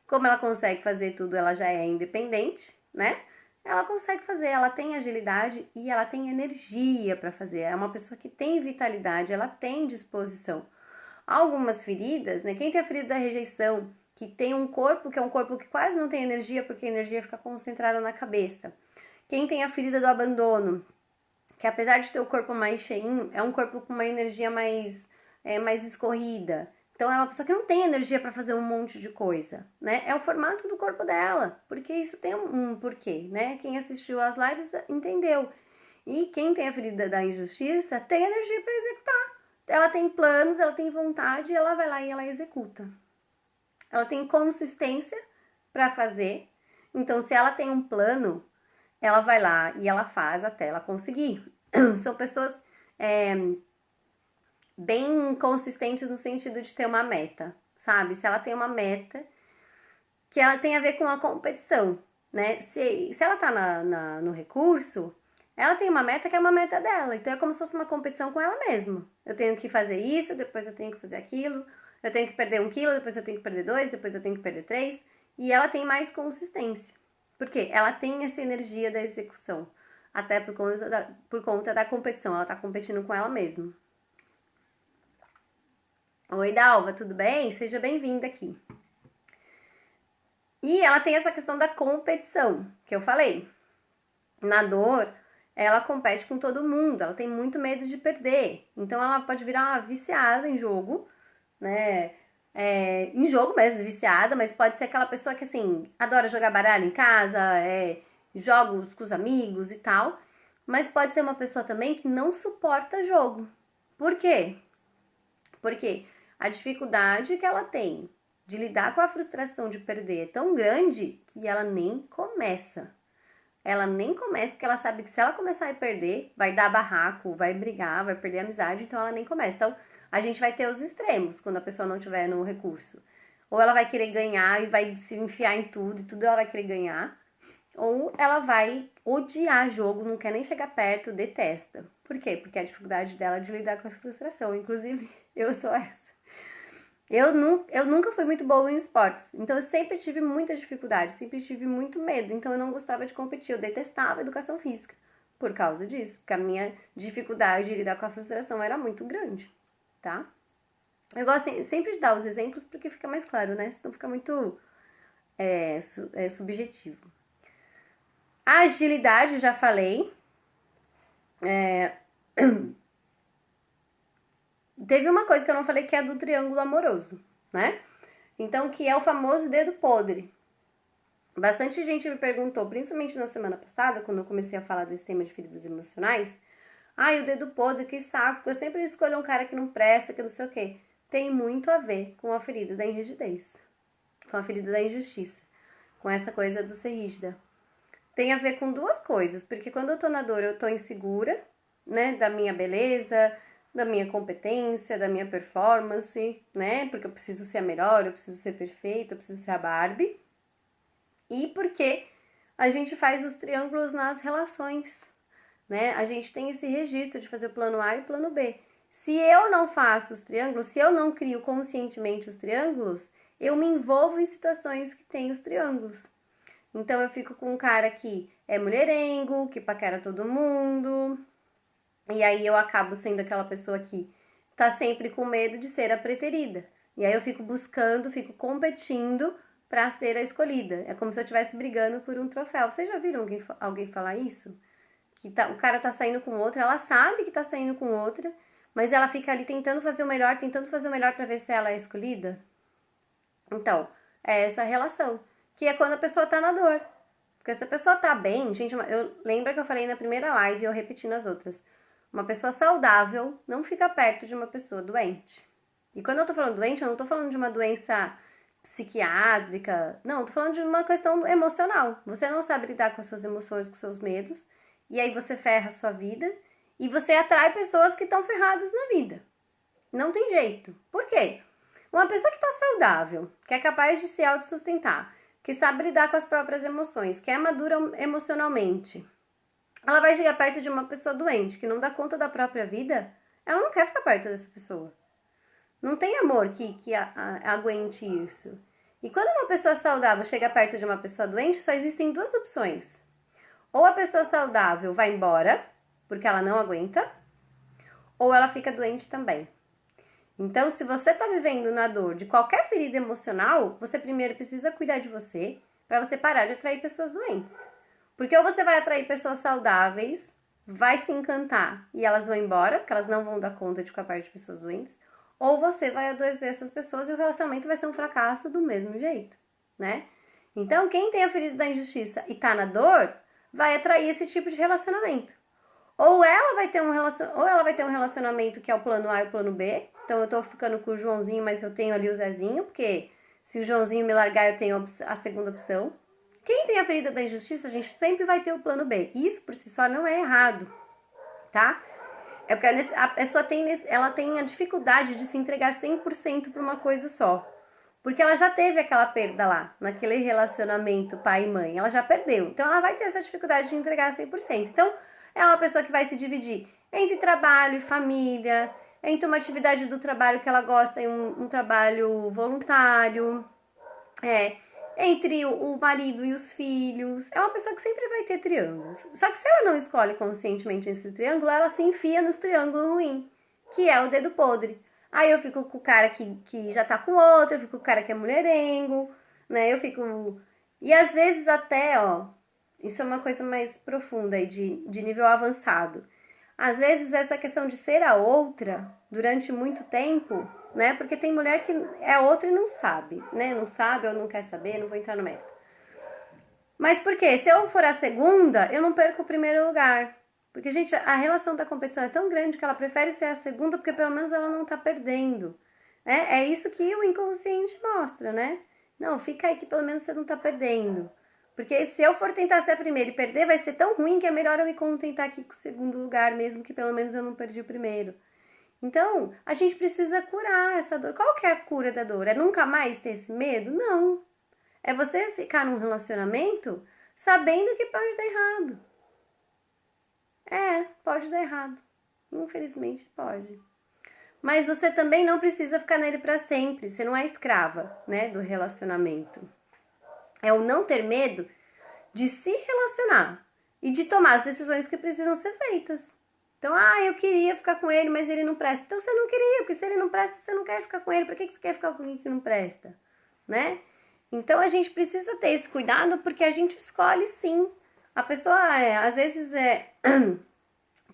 [SPEAKER 1] Como ela consegue fazer tudo, ela já é independente, né? Ela consegue fazer, ela tem agilidade e ela tem energia para fazer. É uma pessoa que tem vitalidade, ela tem disposição. Algumas feridas, né? Quem tem a ferida da rejeição, que tem um corpo que é um corpo que quase não tem energia, porque a energia fica concentrada na cabeça. Quem tem a ferida do abandono, que apesar de ter o corpo mais cheinho, é um corpo com uma energia mais escorrida. Então é uma pessoa que não tem energia para fazer um monte de coisa, né? É o formato do corpo dela, porque isso tem um porquê, né? Quem assistiu às lives entendeu. E quem tem a ferida da injustiça tem energia para executar. Ela tem planos, ela tem vontade, ela vai lá e ela executa. Ela tem consistência para fazer. Então, se ela tem um plano, ela vai lá e ela faz até ela conseguir. São pessoas bem consistentes no sentido de ter uma meta, sabe? Se ela tem uma meta que ela tem a ver com a competição, né? Se ela tá no recurso, ela tem uma meta que é uma meta dela. Então é como se fosse uma competição com ela mesma. Eu tenho que fazer isso, depois eu tenho que fazer aquilo. Eu tenho que perder 1 quilo, depois eu tenho que perder 2, depois eu tenho que perder 3. E ela tem mais consistência. Por quê? Ela tem essa energia da execução. Até por conta da competição. Ela tá competindo com ela mesma. Oi, Dalva, tudo bem? Seja bem-vinda aqui. E ela tem essa questão da competição, que eu falei. Na dor, ela compete com todo mundo, ela tem muito medo de perder. Então ela pode virar uma viciada em jogo, né? Em jogo mesmo, viciada, mas pode ser aquela pessoa que, assim, adora jogar baralho em casa, jogos com os amigos e tal. Mas pode ser uma pessoa também que não suporta jogo. Por quê? Porque a dificuldade que ela tem de lidar com a frustração de perder é tão grande que ela nem começa. Ela nem começa, porque ela sabe que se ela começar a perder, vai dar barraco, vai brigar, vai perder a amizade, então ela nem começa. Então, a gente vai ter os extremos quando a pessoa não tiver no recurso. Ou ela vai querer ganhar e vai se enfiar em tudo, e tudo ela vai querer ganhar. Ou ela vai odiar jogo, não quer nem chegar perto, detesta. Por quê? Porque é a dificuldade dela de lidar com a frustração. Inclusive, eu sou essa. Eu nunca fui muito boa em esportes, então eu sempre tive muita dificuldade, sempre tive muito medo, então eu não gostava de competir, eu detestava educação física por causa disso, porque a minha dificuldade de lidar com a frustração era muito grande, tá? Eu gosto sempre de dar os exemplos porque fica mais claro, né? Senão fica muito subjetivo. A agilidade, já falei. Teve uma coisa que eu não falei que é a do triângulo amoroso, né? Então, que é o famoso dedo podre. Bastante gente me perguntou, principalmente na semana passada, quando eu comecei a falar desse tema de feridas emocionais. Ai, o dedo podre, que saco. Eu sempre escolho um cara que não presta, que não sei o quê. Tem muito a ver com a ferida da irrigidez. Com a ferida da injustiça. Com essa coisa do ser rígida. Tem a ver com duas coisas. Porque quando eu tô na dor, eu tô insegura, né? Da minha beleza, da minha competência, da minha performance, né? Porque eu preciso ser a melhor, eu preciso ser perfeita, eu preciso ser a Barbie. E porque a gente faz os triângulos nas relações, né? A gente tem esse registro de fazer o plano A e o plano B. Se eu não faço os triângulos, se eu não crio conscientemente os triângulos, eu me envolvo em situações que tem os triângulos. Então eu fico com um cara que é mulherengo, que paquera todo mundo, e aí eu acabo sendo aquela pessoa que tá sempre com medo de ser a preterida. E aí eu fico buscando, fico competindo pra ser a escolhida. É como se eu estivesse brigando por um troféu. Vocês já viram alguém falar isso? Que o cara tá saindo com outra, ela sabe que tá saindo com outra, mas ela fica ali tentando fazer o melhor pra ver se ela é escolhida. Então, é essa relação, que é quando a pessoa tá na dor. Porque se a pessoa tá bem, gente, eu lembro que eu falei na primeira live e eu repeti nas outras. Uma pessoa saudável não fica perto de uma pessoa doente. E quando eu tô falando doente, eu não tô falando de uma doença psiquiátrica, não, eu tô falando de uma questão emocional. Você não sabe lidar com as suas emoções, com os seus medos, e aí você ferra a sua vida e você atrai pessoas que estão ferradas na vida. Não tem jeito. Por quê? Uma pessoa que tá saudável, que é capaz de se autossustentar, que sabe lidar com as próprias emoções, que é madura emocionalmente, ela vai chegar perto de uma pessoa doente, que não dá conta da própria vida, ela não quer ficar perto dessa pessoa. Não tem amor que aguente isso. E quando uma pessoa saudável chega perto de uma pessoa doente, só existem duas opções. Ou a pessoa saudável vai embora, porque ela não aguenta, ou ela fica doente também. Então, se você está vivendo na dor de qualquer ferida emocional, você primeiro precisa cuidar de você, para você parar de atrair pessoas doentes. Porque ou você vai atrair pessoas saudáveis, vai se encantar e elas vão embora, porque elas não vão dar conta de ficar perto de pessoas doentes, ou você vai adoecer essas pessoas e o relacionamento vai ser um fracasso do mesmo jeito, né? Então, quem tem a ferida da injustiça e tá na dor, vai atrair esse tipo de relacionamento. Ou ela vai ter um relacionamento que é o plano A e o plano B. Então eu tô ficando com o Joãozinho, mas eu tenho ali o Zezinho, porque se o Joãozinho me largar, eu tenho a segunda opção. Quem tem a ferida da injustiça, a gente sempre vai ter o plano B. Isso por si só não é errado, tá? É porque a pessoa ela tem a dificuldade de se entregar 100% para uma coisa só. Porque ela já teve aquela perda lá, naquele relacionamento pai e mãe. Ela já perdeu. Então ela vai ter essa dificuldade de entregar 100%. Então é uma pessoa que vai se dividir entre trabalho e família, entre uma atividade do trabalho que ela gosta e um trabalho voluntário, entre o marido e os filhos. É uma pessoa que sempre vai ter triângulos. Só que se ela não escolhe conscientemente esse triângulo, ela se enfia nos triângulos ruins, que é o dedo podre. Aí eu fico com o cara que já tá com outra, eu fico com o cara que é mulherengo, né? Eu fico. E às vezes até, ó, isso é uma coisa mais profunda aí, de nível avançado. Às vezes essa questão de ser a outra durante muito tempo, né? Porque tem mulher que é outra e não sabe, né? Não sabe ou não quer saber, não vou entrar no mérito. Mas por quê? Se eu for a segunda, eu não perco o primeiro lugar. Porque, gente, a relação da competição é tão grande que ela prefere ser a segunda porque pelo menos ela não tá perdendo. É isso que o inconsciente mostra, né? Não, fica aí que pelo menos você não tá perdendo. Porque se eu for tentar ser a primeira e perder, vai ser tão ruim que é melhor eu me contentar aqui com o segundo lugar, mesmo que pelo menos eu não perdi o primeiro. Então, a gente precisa curar essa dor. Qual que é a cura da dor? É nunca mais ter esse medo? Não. É você ficar num relacionamento sabendo que pode dar errado. Pode dar errado. Infelizmente pode. Mas você também não precisa ficar nele para sempre. Você não é escrava, né, do relacionamento. É o não ter medo de se relacionar e de tomar as decisões que precisam ser feitas. Então, eu queria ficar com ele, mas ele não presta. Então você não queria, porque se ele não presta, você não quer ficar com ele. Por que você quer ficar com alguém que não presta? Né? Então a gente precisa ter esse cuidado porque a gente escolhe sim. A pessoa, às vezes,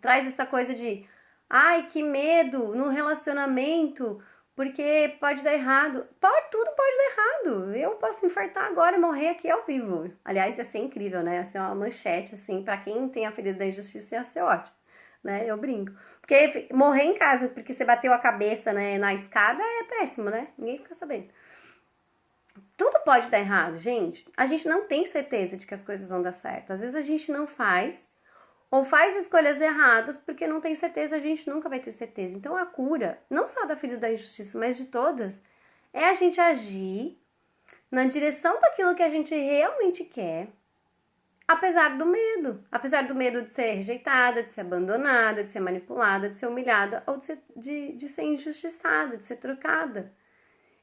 [SPEAKER 1] traz essa coisa de ai, que medo no relacionamento, Porque pode dar errado. Tudo pode dar errado. Eu posso infartar agora e morrer aqui ao vivo. Aliás, ia ser incrível, né? Ia ser uma manchete, assim, pra quem tem a ferida da injustiça, ia ser ótimo, né? Eu brinco. Porque morrer em casa porque você bateu a cabeça, né, na escada é péssimo, né? Ninguém fica sabendo. Tudo pode dar errado, gente. A gente não tem certeza de que as coisas vão dar certo. Às vezes a gente não faz, ou faz escolhas erradas, porque não tem certeza, a gente nunca vai ter certeza. Então a cura, não só da ferida da injustiça, mas de todas, é a gente agir na direção daquilo que a gente realmente quer, apesar do medo de ser rejeitada, de ser abandonada, de ser manipulada, de ser humilhada ou de ser injustiçada, de ser trocada.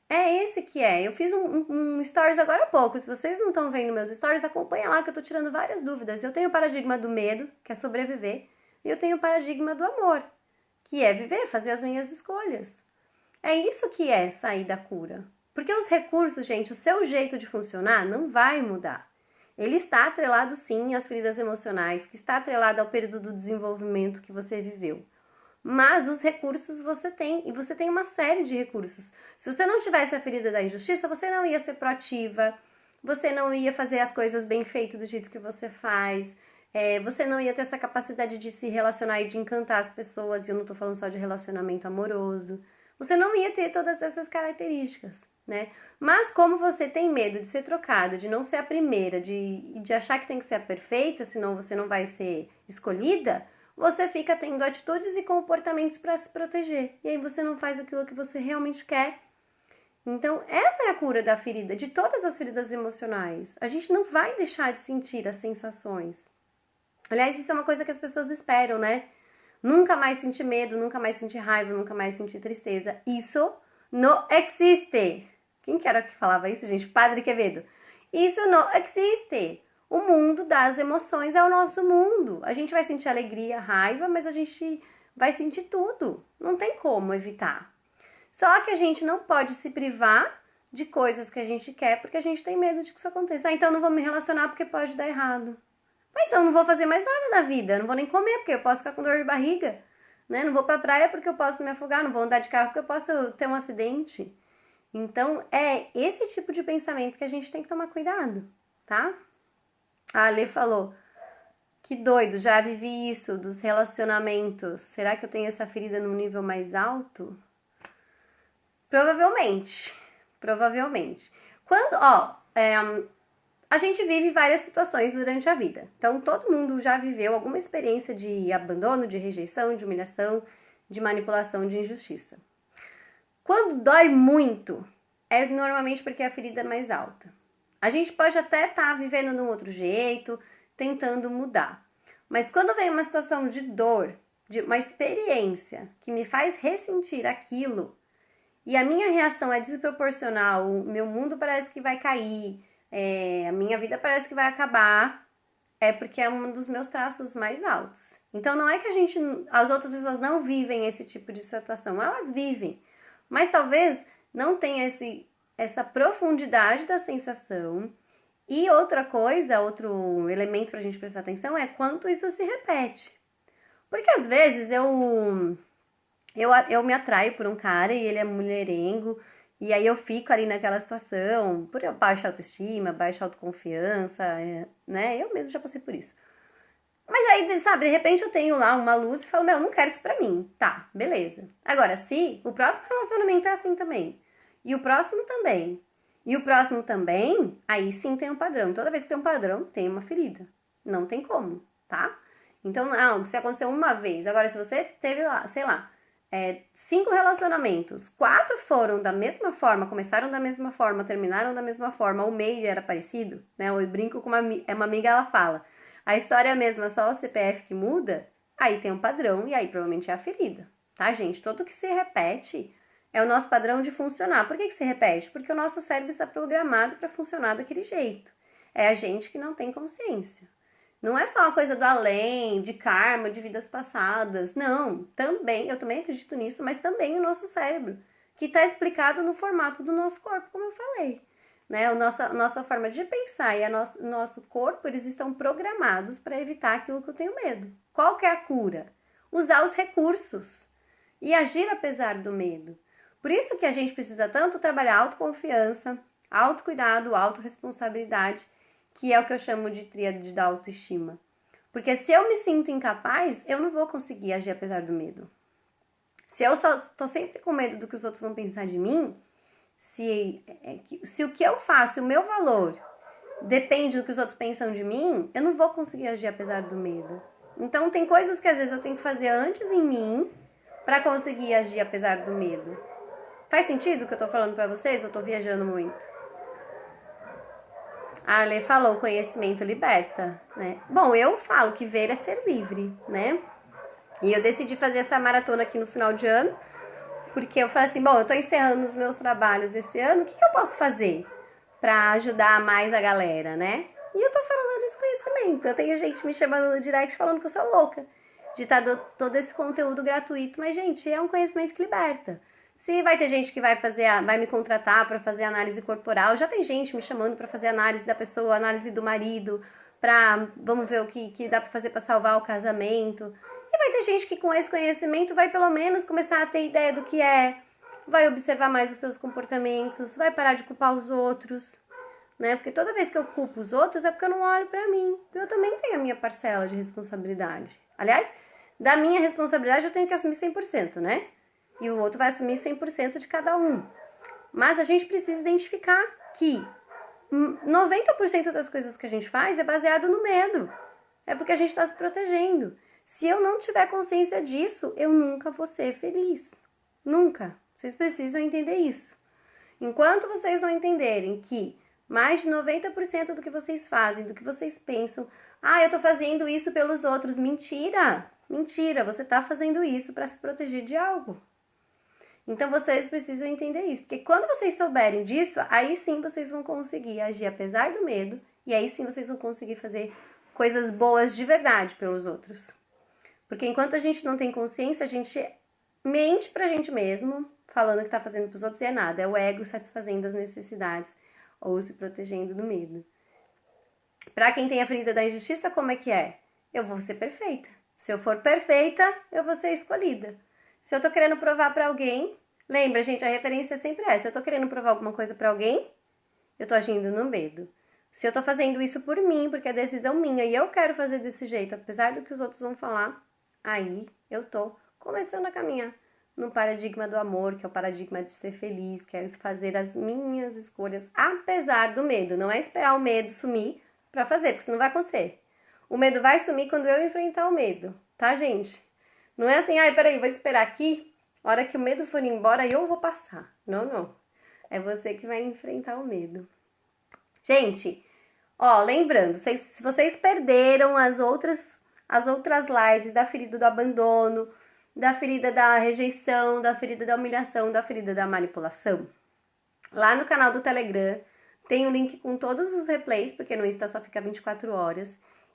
[SPEAKER 1] É esse que é. Eu fiz um stories agora há pouco. Se vocês não estão vendo meus stories, acompanha lá que eu tô tirando várias dúvidas. Eu tenho o paradigma do medo, que é sobreviver, e eu tenho o paradigma do amor, que é viver, fazer as minhas escolhas. É isso que é sair da cura. Porque os recursos, gente, o seu jeito de funcionar não vai mudar. Ele está atrelado sim às feridas emocionais, que está atrelado ao período do desenvolvimento que você viveu. Mas os recursos você tem, e você tem uma série de recursos. Se você não tivesse a ferida da injustiça, você não ia ser proativa, você não ia fazer as coisas bem feitas do jeito que você faz, você não ia ter essa capacidade de se relacionar e de encantar as pessoas, e eu não tô falando só de relacionamento amoroso. Você não ia ter todas essas características, né? Mas como você tem medo de ser trocada, de não ser a primeira, de achar que tem que ser a perfeita, senão você não vai ser escolhida, você fica tendo atitudes e comportamentos para se proteger. E aí você não faz aquilo que você realmente quer. Então, essa é a cura da ferida, de todas as feridas emocionais. A gente não vai deixar de sentir as sensações. Aliás, isso é uma coisa que as pessoas esperam, né? Nunca mais sentir medo, nunca mais sentir raiva, nunca mais sentir tristeza. Isso não existe. Quem que era que falava isso, gente? Padre Quevedo. Isso não existe. O mundo das emoções é o nosso mundo. A gente vai sentir alegria, raiva, mas a gente vai sentir tudo. Não tem como evitar. Só que a gente não pode se privar de coisas que a gente quer porque a gente tem medo de que isso aconteça. Ah, então eu não vou me relacionar porque pode dar errado. Ah, então eu não vou fazer mais nada na vida. Eu não vou nem comer porque eu posso ficar com dor de barriga. Né? Não vou pra praia porque eu posso me afogar. Não vou andar de carro porque eu posso ter um acidente. Então é esse tipo de pensamento que a gente tem que tomar cuidado, tá? A Ale falou, que doido, já vivi isso dos relacionamentos. Será que eu tenho essa ferida num nível mais alto? Provavelmente. Quando, a gente vive várias situações durante a vida. Então, todo mundo já viveu alguma experiência de abandono, de rejeição, de humilhação, de manipulação, de injustiça. Quando dói muito, é normalmente porque a ferida é mais alta. A gente pode até estar vivendo de um outro jeito, tentando mudar. Mas quando vem uma situação de dor, de uma experiência que me faz ressentir aquilo, e a minha reação é desproporcional, o meu mundo parece que vai cair, a minha vida parece que vai acabar, é porque é um dos meus traços mais altos. Então não é que as outras pessoas não vivem esse tipo de situação, elas vivem, mas talvez não tenha essa profundidade da sensação. E outra coisa, outro elemento pra gente prestar atenção é quanto isso se repete. Porque às vezes eu me atraio por um cara e ele é mulherengo, e aí eu fico ali naquela situação, por baixa autoestima, baixa autoconfiança, né? Eu mesmo já passei por isso. Mas aí, sabe, de repente eu tenho lá uma luz e falo, meu, eu não quero isso pra mim. Tá, beleza. Agora, se o próximo relacionamento é assim também, e o próximo também, e o próximo também, aí sim tem um padrão. Toda vez que tem um padrão, tem uma ferida. Não tem como, tá? Então, não, se aconteceu uma vez. Agora, se você teve lá, sei lá, 5 relacionamentos, 4 foram da mesma forma, começaram da mesma forma, terminaram da mesma forma, o meio era parecido, né? Eu brinco com uma amiga, ela fala, a história é a mesma, só o CPF que muda, aí tem um padrão e aí provavelmente é a ferida, tá, gente? Tudo que se repete é o nosso padrão de funcionar. Por que se repete? Porque o nosso cérebro está programado para funcionar daquele jeito. É a gente que não tem consciência. Não é só uma coisa do além, de karma, de vidas passadas. Não, também, eu também acredito nisso, mas também o nosso cérebro, que está explicado no formato do nosso corpo, como eu falei. Né? A nossa forma de pensar e o nosso corpo, eles estão programados para evitar aquilo que eu tenho medo. Qual que é a cura? Usar os recursos e agir apesar do medo. Por isso que a gente precisa tanto trabalhar autoconfiança, autocuidado, autorresponsabilidade, que é o que eu chamo de tríade da autoestima. Porque se eu me sinto incapaz, eu não vou conseguir agir apesar do medo. Se eu só tô sempre com medo do que os outros vão pensar de mim, se o que eu faço, o meu valor, depende do que os outros pensam de mim, eu não vou conseguir agir apesar do medo. Então tem coisas que às vezes eu tenho que fazer antes em mim para conseguir agir apesar do medo. Faz sentido o que eu tô falando pra vocês ou eu tô viajando muito? A Ale falou, conhecimento liberta, né? Bom, eu falo que ver é ser livre, né? E eu decidi fazer essa maratona aqui no final de ano, porque eu falei assim, bom, eu tô encerrando os meus trabalhos esse ano, o que eu posso fazer pra ajudar mais a galera, né? E eu tô falando desse conhecimento. Eu tenho gente me chamando no direct falando que eu sou louca de estar todo esse conteúdo gratuito, mas, gente, é um conhecimento que liberta. Se vai ter gente que vai me contratar para fazer análise corporal, já tem gente me chamando para fazer análise da pessoa, análise do marido, vamos ver o que dá para fazer para salvar o casamento. E vai ter gente que com esse conhecimento vai pelo menos começar a ter ideia do que é, vai observar mais os seus comportamentos, vai parar de culpar os outros, né? Porque toda vez que eu culpo os outros é porque eu não olho para mim. Eu também tenho a minha parcela de responsabilidade. Aliás, da minha responsabilidade eu tenho que assumir 100%, né? E o outro vai assumir 100% de cada um. Mas a gente precisa identificar que 90% das coisas que a gente faz é baseado no medo. É porque a gente está se protegendo. Se eu não tiver consciência disso, eu nunca vou ser feliz. Nunca. Vocês precisam entender isso. Enquanto vocês não entenderem que mais de 90% do que vocês fazem, do que vocês pensam, eu tô fazendo isso pelos outros. Mentira! Mentira, você tá fazendo isso para se proteger de algo. Então vocês precisam entender isso, porque quando vocês souberem disso, aí sim vocês vão conseguir agir apesar do medo, e aí sim vocês vão conseguir fazer coisas boas de verdade pelos outros. Porque enquanto a gente não tem consciência, a gente mente pra gente mesmo, falando que tá fazendo pros outros e é nada, é o ego satisfazendo as necessidades ou se protegendo do medo. Pra quem tem a ferida da injustiça, como é que é? Eu vou ser perfeita. Se eu for perfeita, eu vou ser escolhida. Se eu tô querendo provar pra alguém, lembra, gente, a referência é sempre essa. Se eu tô querendo provar alguma coisa pra alguém, eu tô agindo no medo. Se eu tô fazendo isso por mim, porque é decisão minha e eu quero fazer desse jeito, apesar do que os outros vão falar, aí eu tô começando a caminhar no paradigma do amor, que é o paradigma de ser feliz, que é fazer as minhas escolhas, apesar do medo. Não é esperar o medo sumir pra fazer, porque isso não vai acontecer. O medo vai sumir quando eu enfrentar o medo, tá, gente? Não é assim, peraí, vou esperar aqui, a hora que o medo for embora, eu vou passar. Não, não. É você que vai enfrentar o medo. Gente, lembrando, se vocês perderam as outras lives da ferida do abandono, da ferida da rejeição, da ferida da humilhação, da ferida da manipulação, lá no canal do Telegram tem um link com todos os replays, porque no Insta só fica 24 horas.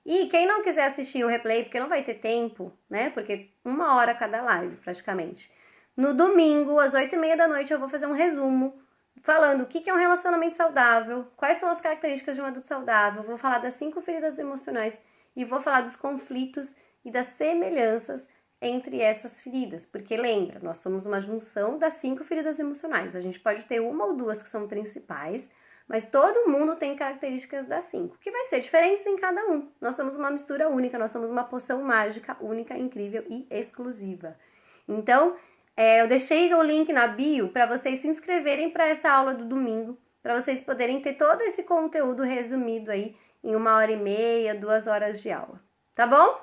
[SPEAKER 1] E quem não quiser assistir o replay, porque não vai ter tempo, né? Porque 1 hora cada live, praticamente. No domingo, às 8h30 da noite, eu vou fazer um resumo falando o que é um relacionamento saudável, quais são as características de um adulto saudável, vou falar das 5 feridas emocionais e vou falar dos conflitos e das semelhanças entre essas feridas. Porque lembra, nós somos uma junção das 5 feridas emocionais. A gente pode ter uma ou duas que são principais, mas todo mundo tem características das 5, que vai ser diferentes em cada um. Nós somos uma mistura única, nós somos uma poção mágica, única, incrível e exclusiva. Então, eu deixei o link na bio para vocês se inscreverem para essa aula do domingo, para vocês poderem ter todo esse conteúdo resumido aí em 1h30, 2 horas de aula. Tá bom?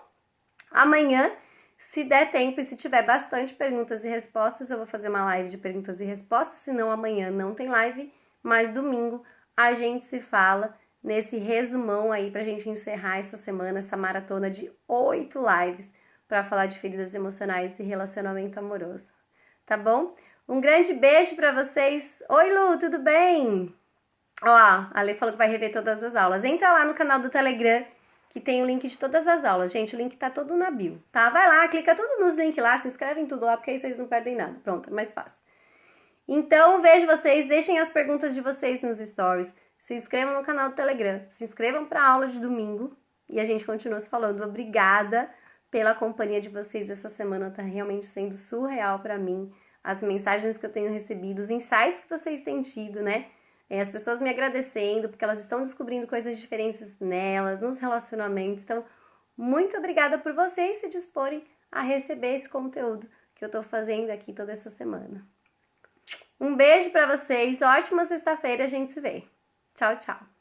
[SPEAKER 1] Amanhã, se der tempo e se tiver bastante perguntas e respostas, eu vou fazer uma live de perguntas e respostas, senão amanhã não tem live, mas domingo a gente se fala nesse resumão aí pra gente encerrar essa semana, essa maratona de 8 lives para falar de feridas emocionais e relacionamento amoroso. Tá bom? Um grande beijo pra vocês. Oi, Lu, tudo bem? A Ale falou que vai rever todas as aulas. Entra lá no canal do Telegram, que tem o link de todas as aulas. Gente, o link tá todo na bio, tá? Vai lá, clica tudo nos links lá, se inscreve em tudo lá, porque aí vocês não perdem nada. Pronto, é mais fácil. Então, vejo vocês, deixem as perguntas de vocês nos stories, se inscrevam no canal do Telegram, se inscrevam para a aula de domingo e a gente continua se falando. Obrigada pela companhia de vocês essa semana, tá realmente sendo surreal para mim as mensagens que eu tenho recebido, os insights que vocês têm tido, né? As pessoas me agradecendo, porque elas estão descobrindo coisas diferentes nelas, nos relacionamentos. Então, muito obrigada por vocês se disporem a receber esse conteúdo que eu tô fazendo aqui toda essa semana. Um beijo pra vocês, ótima sexta-feira, a gente se vê. Tchau, tchau.